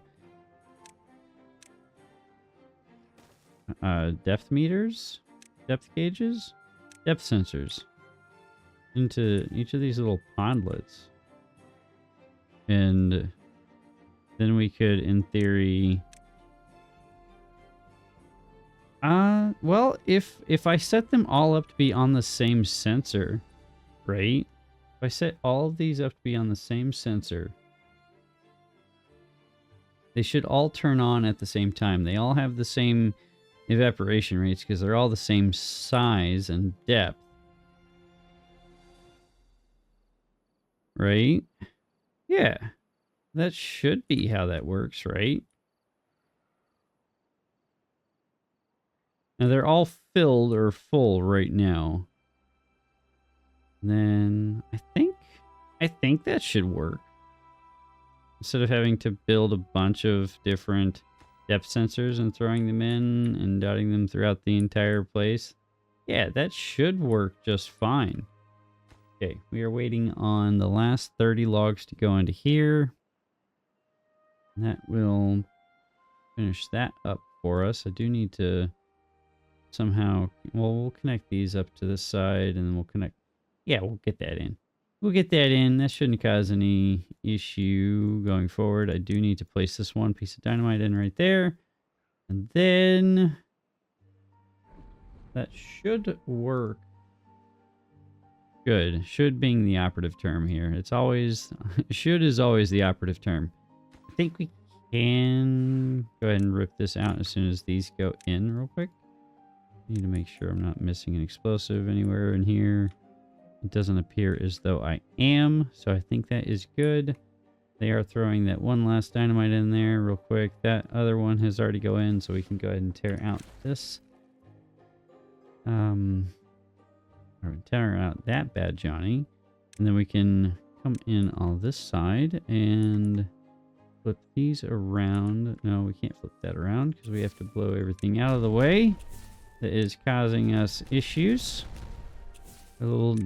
meters, depth gauges, depth sensors into each of these little pondlets. And then we could, in theory, well, if I set them all up to be on the same sensor, right? If I set all of these up to be on the same sensor, they should all turn on at the same time. They all have the same evaporation rates because they're all the same size and depth. Right? Yeah. That should be how that works, right? Now they're all filled or full right now. And then I think that should work. Instead of having to build a bunch of different depth sensors and throwing them in and dotting them throughout the entire place. Yeah, that should work just fine. Okay, we are waiting on the last 30 logs to go into here. And that will finish that up for us. I do need to somehow, well, we'll connect these up to this side and then we'll connect. Yeah, we'll get that in. We'll get that in. That shouldn't cause any issue going forward. I do need to place this one piece of dynamite in right there. And then that should work. Good. Should being the operative term here. It's always, should is always the operative term. I think we can go ahead and rip this out as soon as these go in real quick. Need to make sure I'm not missing an explosive anywhere in here. It doesn't appear as though I am, so I think that is good. They are throwing that one last dynamite in there real quick. That other one has already go in, so we can go ahead and tear out this. Or tear out that bad Johnny. And then we can come in on this side and flip these around. No, we can't flip that around because we have to blow everything out of the way that is causing us issues. A little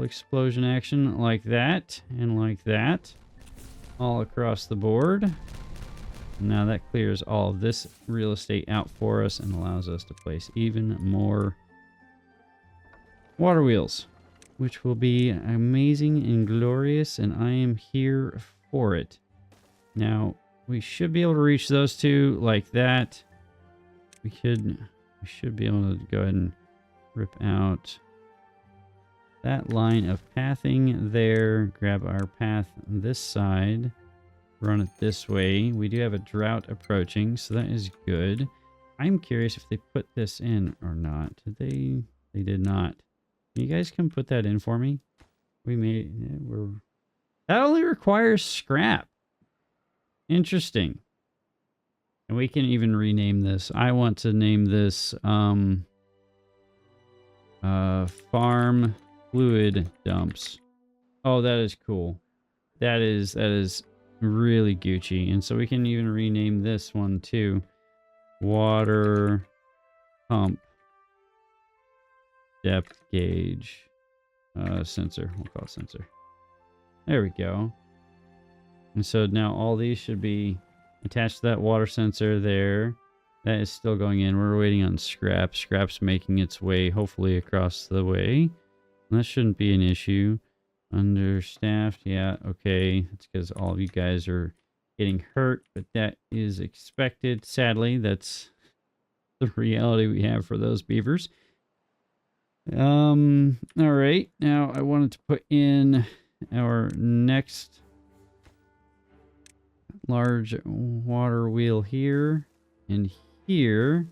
explosion action like that and like that all across the board. Now that clears all of this real estate out for us and allows us to place even more water wheels, which will be amazing and glorious, and I am here for it. Now we should be able to reach those two like that. We should be able to go ahead and rip out that line of pathing there, grab our path this side, run it this way. We do have a drought approaching, so that is good. I'm curious if they put this in or not. Did they? They did not. Can you guys come put that in for me? That only requires scrap. Interesting. And we can even rename this. I want to name this farm fluid dumps. Oh, that is cool. That is really Gucci. And so we can even rename this one too. Water pump depth gauge sensor. We'll call it sensor. There we go. And so now all these should be attached to that water sensor there. That is still going in. We're waiting on scrap. Scrap's making its way, hopefully, across the way. That shouldn't be an issue. Understaffed, yeah, okay. It's because all of you guys are getting hurt, but that is expected. Sadly, that's the reality we have for those beavers. All right. Now I wanted to put in our next large water wheel here and here,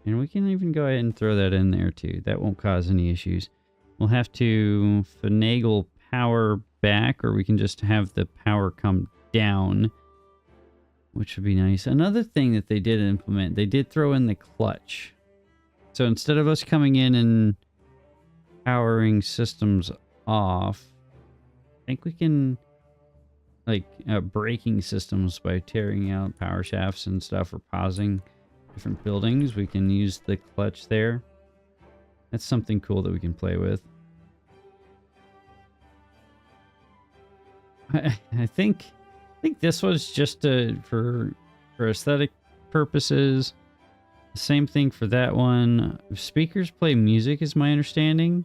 and we can even go ahead and throw that in there too. That won't cause any issues. We'll have to finagle power back, or we can just have the power come down, which would be nice. Another thing that they did implement, they did throw in the clutch. So instead of us coming in and powering systems off, I think we can like braking systems by tearing out power shafts and stuff, or pausing different buildings. We can use the clutch there. That's something cool that we can play with. I think this was just for aesthetic purposes. Same thing for that one. Speakers play music is my understanding.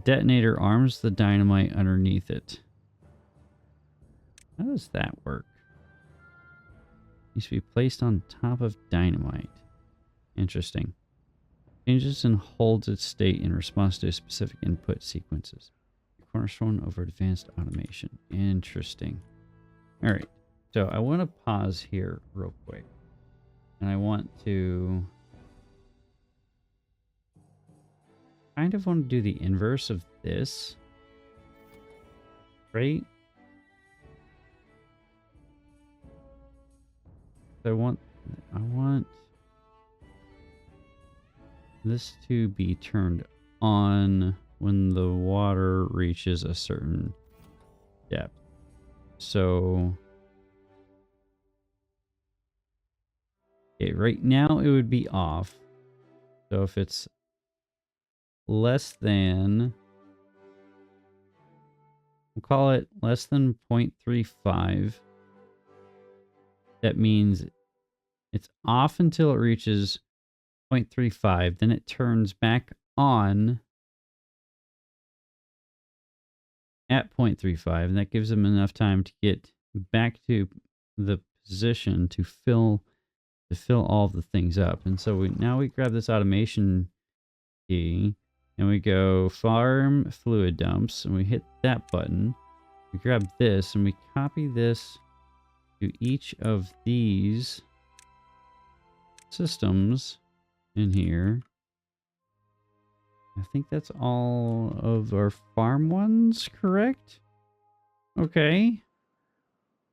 Detonator arms the dynamite underneath it. How does that work? Needs to be placed on top of dynamite. Interesting. Changes and holds its state in response to specific input sequences. Cornerstone over advanced automation. Interesting. All right. So I want to pause here real quick. And I want to kind of want to do the inverse of this. Right? I want this to be turned on when the water reaches a certain depth. So okay, right now it would be off. So if it's less than, we'll call it less than 0.35, that means it's off until it reaches 0.35. Then it turns back on at 0.35, and that gives them enough time to get back to the position to fill all the things up. And so now we grab this automation key and we go farm fluid dumps, and we hit that button. We grab this and we copy this to each of these systems in here. I think that's all of our farm ones, correct? Okay.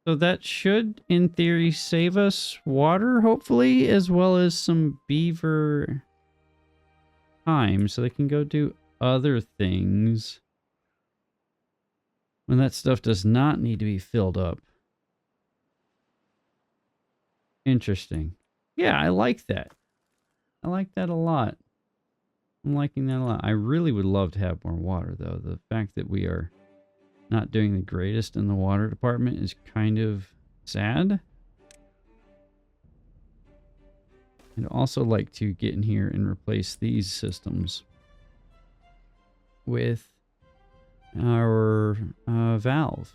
So that should, in theory, save us water, hopefully, as well as some beaver time, so they can go do other things when that stuff does not need to be filled up. Interesting. Yeah, I like that. I like that a lot. I'm liking that a lot. I really would love to have more water, though. The fact that we are not doing the greatest in the water department is kind of sad. I'd also like to get in here and replace these systems with our valves.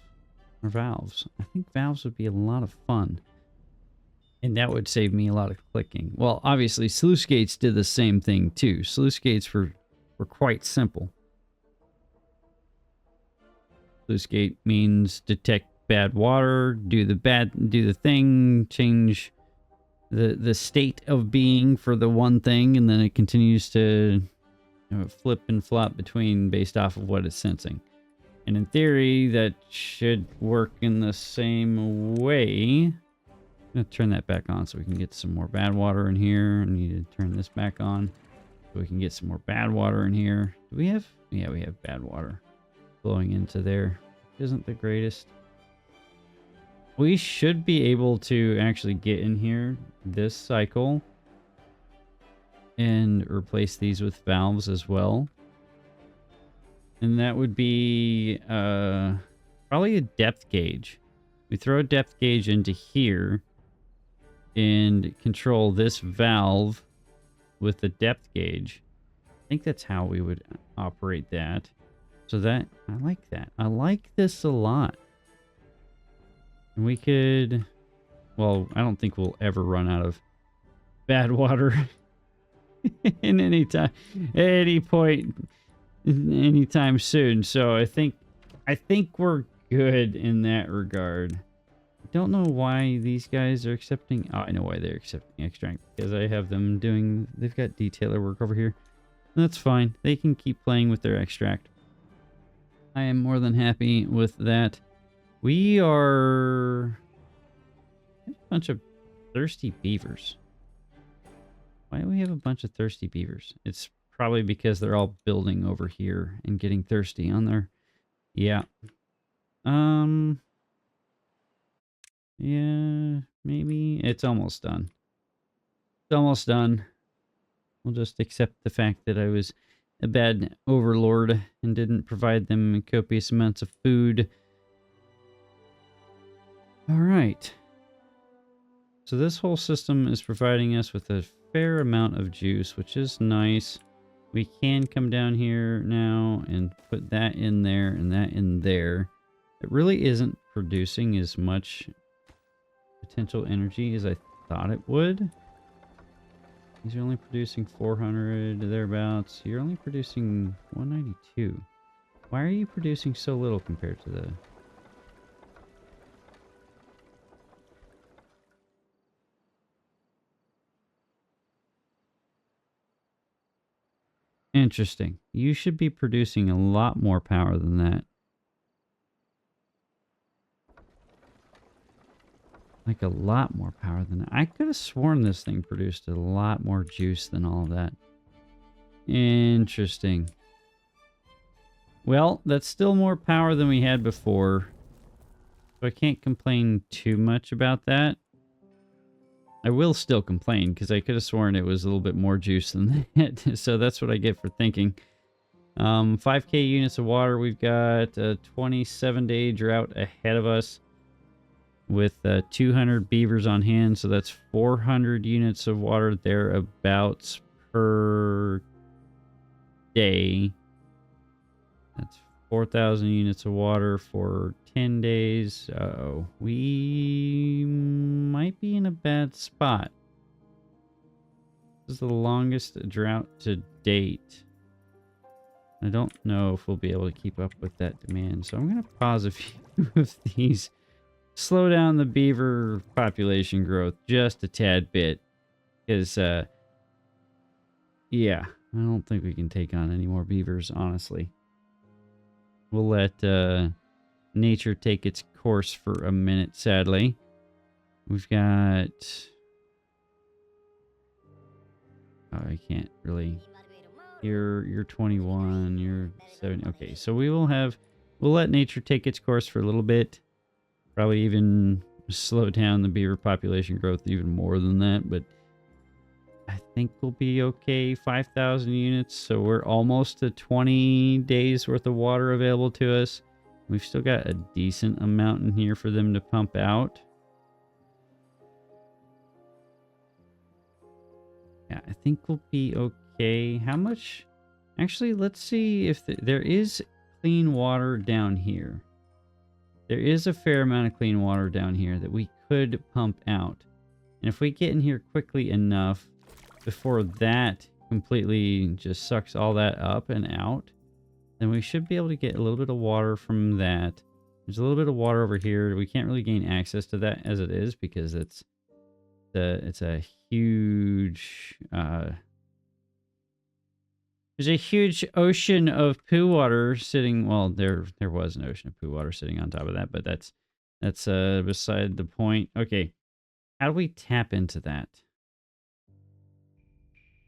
I think valves would be a lot of fun. And that would save me a lot of clicking. Well, obviously, sluice gates did the same thing too. Sluice gates were quite simple. Sluice gate means detect bad water, do the thing, change the state of being for the one thing, and then it continues to flip and flop between based off of what it's sensing. And in theory, that should work in the same way. I'm going to turn that back on so we can get some more bad water in here. I need to turn this back on so we can get some more bad water in here. Do we have? Yeah, we have bad water flowing into there. Isn't the greatest. we should be able to actually get in here this cycle and replace these with valves as well. And that would be probably a depth gauge. We throw a depth gauge into here and control this valve with the depth gauge. I think that's how we would operate that. So that, I like that. I like this a lot. And we could, well, I don't think we'll ever run out of Badwater in any point, anytime soon. So I think we're good in that regard. I don't know why these guys are accepting. Oh, I know why they're accepting extract, because I have them doing. They've got detailer work over here. That's fine. They can keep playing with their extract. I am more than happy with that. We are a bunch of thirsty beavers. Why do we have a bunch of thirsty beavers? It's probably because they're all building over here and getting thirsty on their... Yeah. Yeah, maybe. It's almost done. It's almost done. We'll just accept the fact that I was a bad overlord and didn't provide them copious amounts of food. All right. So this whole system is providing us with a fair amount of juice, which is nice. We can come down here now and put that in there and that in there. It really isn't producing as much potential energy as I thought it would. These are only producing 400 thereabouts. You're only producing 192. Why are you producing so little compared to the... Interesting. You should be producing a lot more power than that. Like a lot more power than that. I could have sworn this thing produced a lot more juice than all of that. Interesting. Well, that's still more power than we had before. So I can't complain too much about that. I will still complain because I could have sworn it was a little bit more juice than that. So that's what I get for thinking. 5k units of water. We've got a 27-day drought ahead of us with 200 beavers on hand. So that's 400 units of water thereabouts per day. That's 4,000 units of water for 10 days. Uh-oh. We might be in a bad spot. This is the longest drought to date. I don't know if we'll be able to keep up with that demand. So I'm going to pause a few of these. Slow down the beaver population growth just a tad bit. Because, yeah, I don't think we can take on any more beavers, honestly. We'll let nature take its course for a minute, sadly. We've got... Oh, I can't really... You're 21, you're 7... Okay, so we'll let nature take its course for a little bit. Probably even slow down the beaver population growth even more than that, but I think we'll be okay. 5,000 units, so we're almost to 20 days worth of water available to us. We've still got a decent amount in here for them to pump out. Yeah, I think we'll be okay. How much? Actually, let's see if there is clean water down here. There is a fair amount of clean water down here that we could pump out. And if we get in here quickly enough before that completely just sucks all that up and out, then we should be able to get a little bit of water from that. There's a little bit of water over here. We can't really gain access to that as it is because it's a huge... There's a huge ocean of poo water sitting... Well, there was an ocean of poo water sitting on top of that, but that's beside the point. Okay, how do we tap into that?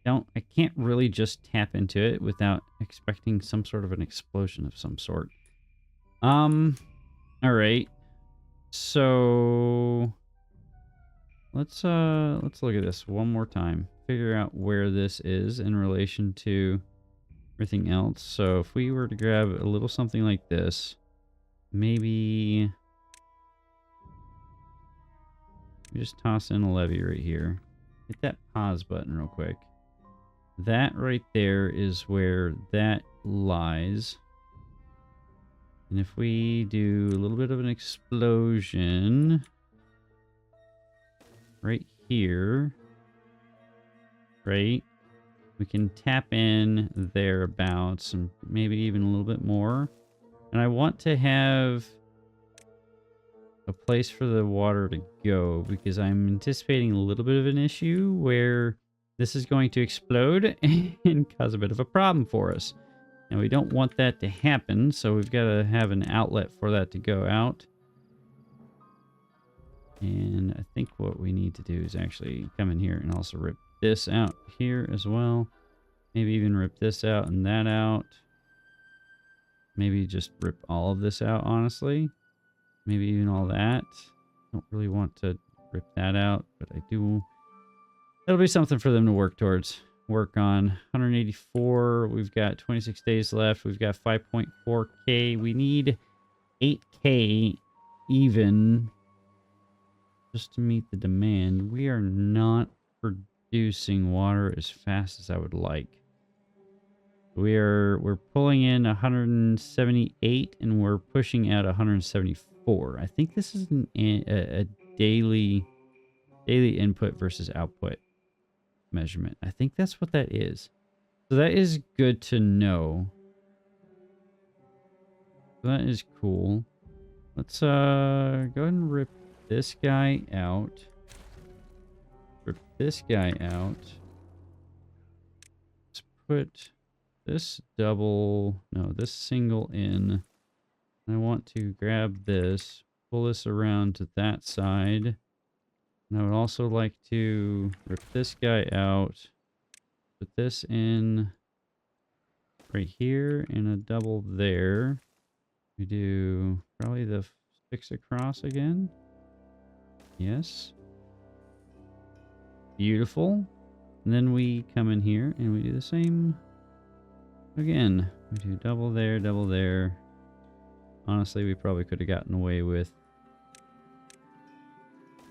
I can't really just tap into it without expecting some sort of an explosion of some sort. All right. So let's look at this one more time. Figure out where this is in relation to everything else. So if we were to grab a little something like this, maybe we just toss in a levee right here. Hit that pause button real quick. That right there is where that lies. And if we do a little bit of an explosion right here, right, we can tap in thereabouts and maybe even a little bit more. And I want to have a place for the water to go because I'm anticipating a little bit of an issue where this is going to explode and cause a bit of a problem for us. And we don't want that to happen, so we've got to have an outlet for that to go out. And I think what we need to do is actually come in here and also rip this out here as well. Maybe even rip this out and that out. Maybe just rip all of this out, honestly. Maybe even all that. Don't really want to rip that out, but I do. That'll be something for them to work towards. Work on 184. We've got 26 days left. We've got 5.4K. We need 8K even just to meet the demand. We are not producing water as fast as I would like. We're pulling in 178 and we're pushing out 174. I think this is a daily input versus output measurement. I think that's what that is. So that is good to know. So that is cool. Let's go ahead and rip this guy out. Rip this guy out. Let's put this this single in. I want to grab this, pull this around to that side. And I would also like to rip this guy out, put this in right here and a double there. We do probably the 6 across again. Yes. Beautiful. And then we come in here and we do the same again. We do double there, double there. Honestly, we probably could have gotten away with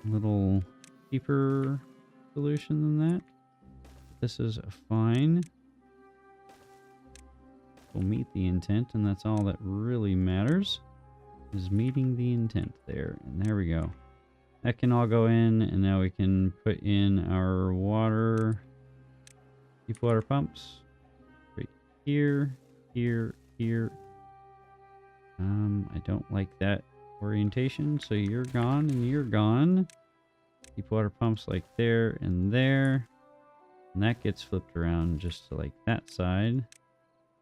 a little cheaper solution than that. This is fine. We'll meet the intent, and that's all that really matters, is meeting the intent there. And there we go. That can all go in, and now we can put in our water, deep water pumps right here, here, here. I don't like that orientation, so you're gone and you're gone. Deep water pumps like there and there. And that gets flipped around just to like that side.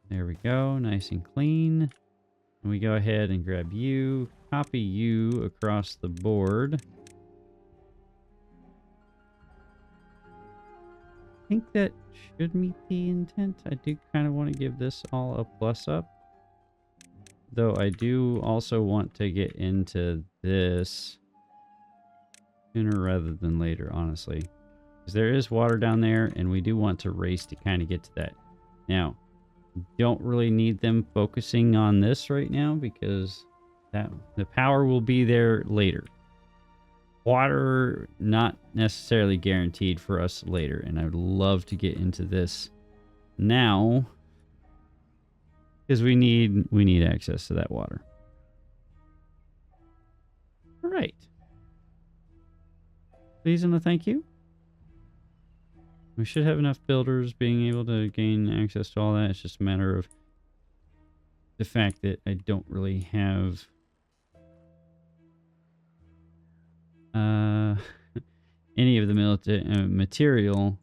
There we go, nice and clean. And we go ahead and grab you, copy you across the board. I think that should meet the intent. I do kind of want to give this all a plus up. Though I do also want to get into this sooner rather than later, honestly. Because there is water down there, and we do want to race to kind of get to that. Now, don't really need them focusing on this right now, because the power will be there later. Water, not necessarily guaranteed for us later, and I would love to get into this now. Because we need access to that water. All right. Please and a thank you. We should have enough builders being able to gain access to all that. It's just a matter of the fact that I don't really have any of the material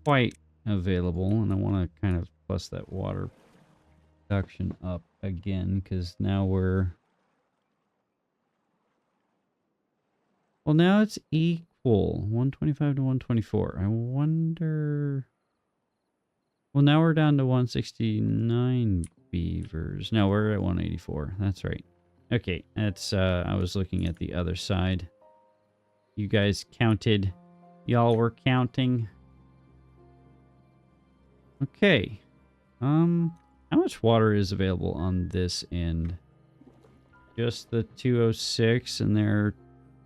quite available, and I want to kind of plus that water production up again, because now now it's equal 125 to 124. I wonder, now we're down to 169 beavers. No, we're at 184. That's right. Okay, that's, I was looking at the other side. You guys counted. Y'all were counting. Okay. How much water is available on this end? Just the 206, and there are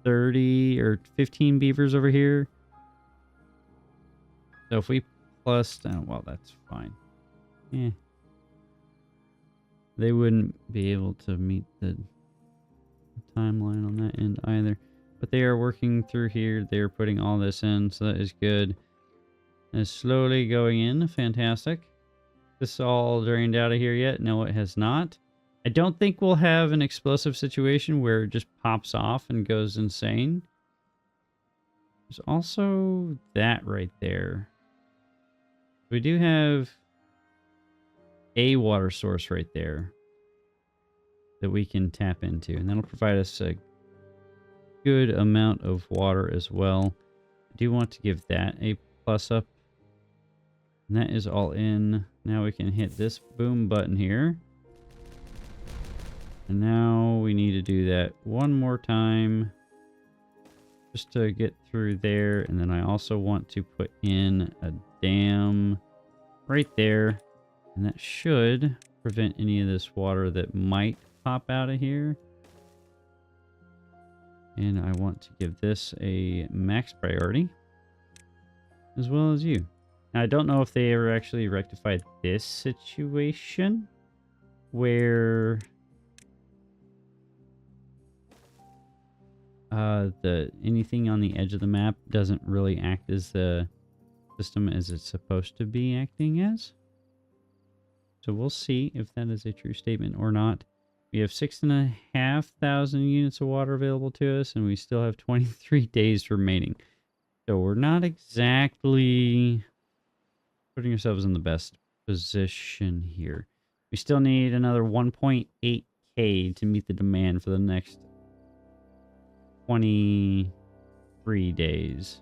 30 or 15 beavers over here. So if we plus, oh, well, that's fine. Yeah. They wouldn't be able to meet the timeline on that end either. But they are working through here. They're putting all this in, so that is good. It's slowly going in. Fantastic. This all drained out of here yet? No, it has not. I don't think we'll have an explosive situation where it just pops off and goes insane. There's also that right there. We do have a water source right there that we can tap into, and that'll provide us a good amount of water as well. I do want to give that a plus up. And that is all in. Now we can hit this boom button here. And now we need to do that one more time just to get through there. And then I also want to put in a dam right there. And that should prevent any of this water that might pop out of here. And I want to give this a max priority, as well as you. Now, I don't know if they ever actually rectified this situation where anything on the edge of the map doesn't really act as the system as it's supposed to be acting as. So we'll see if that is a true statement or not. We have 6,500 units of water available to us, and we still have 23 days remaining. So we're not exactly putting ourselves in the best position here. We still need another 1.8K to meet the demand for the next 23 days.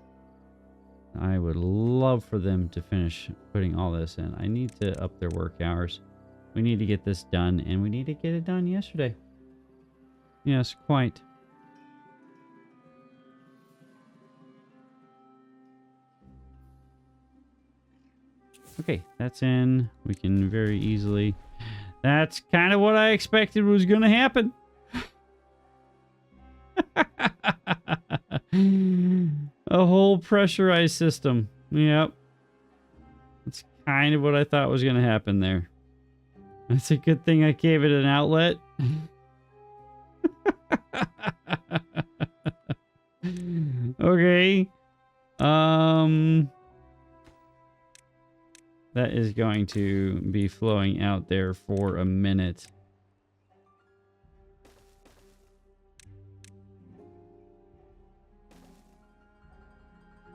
I would love for them to finish putting all this in. I need to up their work hours. We need to get this done, and we need to get it done yesterday. Yes, quite. Okay, that's in. We can very easily... That's kind of what I expected was going to happen. A whole pressurized system. Yep. That's kind of what I thought was going to happen there. That's a good thing I gave it an outlet. Okay. That is going to be flowing out there for a minute.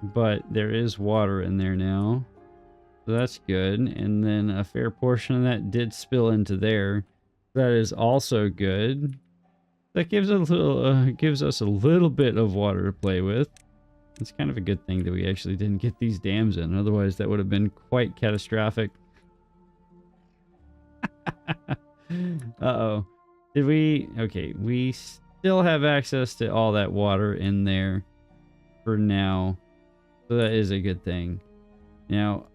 But there is water in there now. So that's good. And then a fair portion of that did spill into there. That is also good. That gives us a little bit of water to play with. It's kind of a good thing that we actually didn't get these dams in. Otherwise, that would have been quite catastrophic. Uh-oh. Did we... Okay, we still have access to all that water in there for now. So that is a good thing. Now,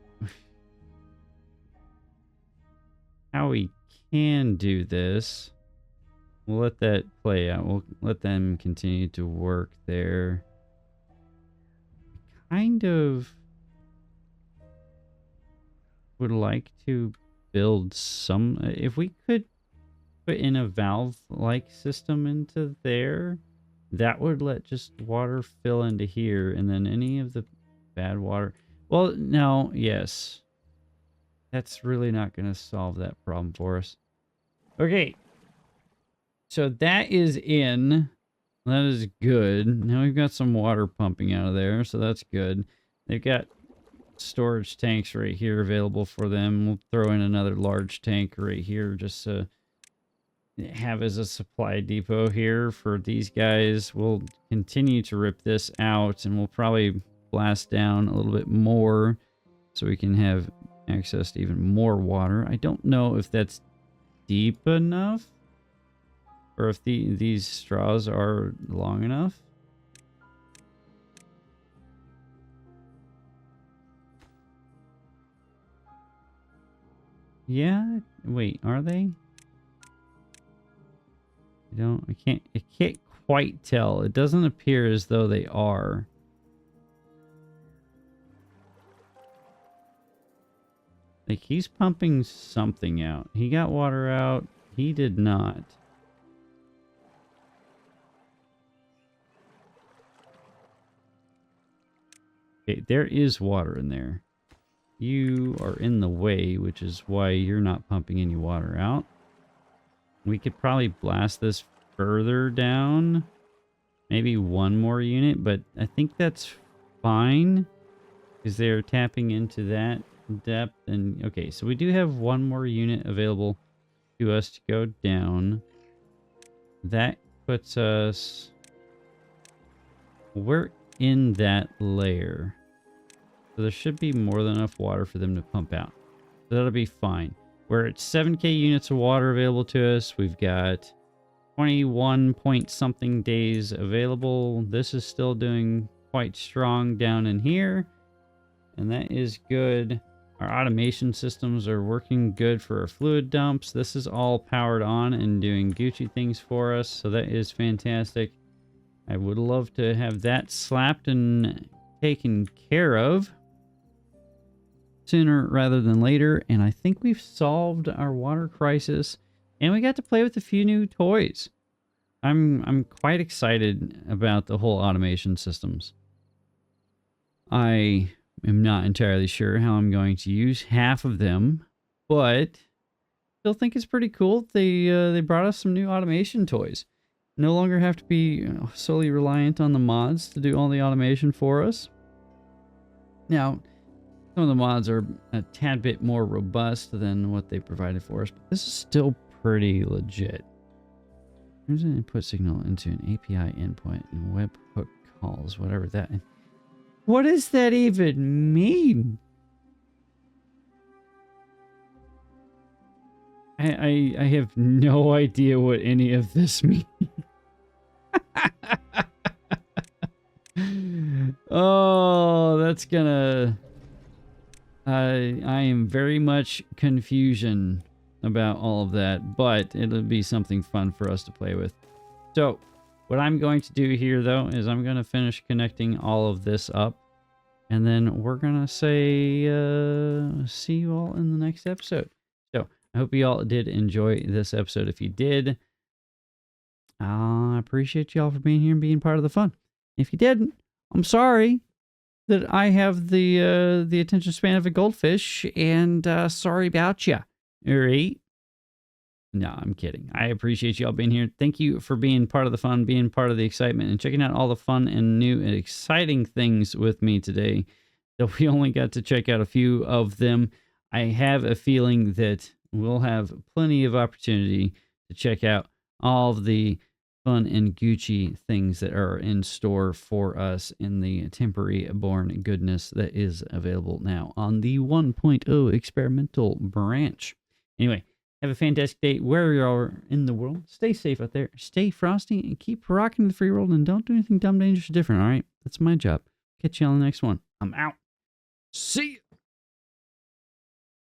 how we can do this... We'll let that play out. We'll let them continue to work there. Kind of would like to build some... If we could put in a valve-like system into there, that would let just water fill into here, and then any of the bad water... Well, no, yes. That's really not going to solve that problem for us. Okay. So that is in. That is good. Now we've got some water pumping out of there, so that's good. They've got storage tanks right here available for them. We'll throw in another large tank right here just to have as a supply depot here for these guys. We'll continue to rip this out, and we'll probably blast down a little bit more so we can have access to even more water. I don't know if that's deep enough. or if these straws are long enough. Yeah, wait, are they? I can't quite tell. It doesn't appear as though they are. Like, he's pumping something out. He got water out. He did not. Okay, there is water in there. You are in the way, which is why you're not pumping any water out. We could probably blast this further down. Maybe one more unit, but I think that's fine. Because they're tapping into that depth. And okay, so we do have one more unit available to us to go down. That puts us... We're in that layer. So there should be more than enough water for them to pump out. So that'll be fine. We're at 7k units of water available to us. We've got 21 point something days available. This is still doing quite strong down in here. And that is good. Our automation systems are working good for our fluid dumps. This is all powered on and doing Gucci things for us. So that is fantastic. I would love to have that slapped and taken care of sooner rather than later. And I think we've solved our water crisis. And we got to play with a few new toys. I'm quite excited about the whole automation systems. I am not entirely sure how I'm going to use half of them, but still think it's pretty cool. They brought us some new automation toys. No longer have to be solely reliant on the mods to do all the automation for us. Now, some of the mods are a tad bit more robust than what they provided for us, but this is still pretty legit. Here's an input signal into an API endpoint and webhook calls, whatever that. What does that even mean? I have no idea what any of this means. Oh, that's gonna... I am very much confusion about all of that, but it'll be something fun for us to play with. So, what I'm going to do here, though, is I'm going to finish connecting all of this up, and then we're going to say, see you all in the next episode. So, I hope you all did enjoy this episode. If you did, I appreciate you all for being here and being part of the fun. If you didn't, I'm sorry that I have the attention span of a goldfish, and sorry about you. All right? No, I'm kidding. I appreciate you all being here. Thank you for being part of the fun, being part of the excitement, and checking out all the fun and new and exciting things with me today. Though we only got to check out a few of them, I have a feeling that we'll have plenty of opportunity to check out all of the fun and Gucci things that are in store for us in the temporary born goodness that is available now on the 1.0 experimental branch. Anyway, have a fantastic day wherever you are in the world. Stay safe out there. Stay frosty and keep rocking the free world, and don't do anything dumb, dangerous, or different, all right? That's my job. Catch you on the next one. I'm out. See ya.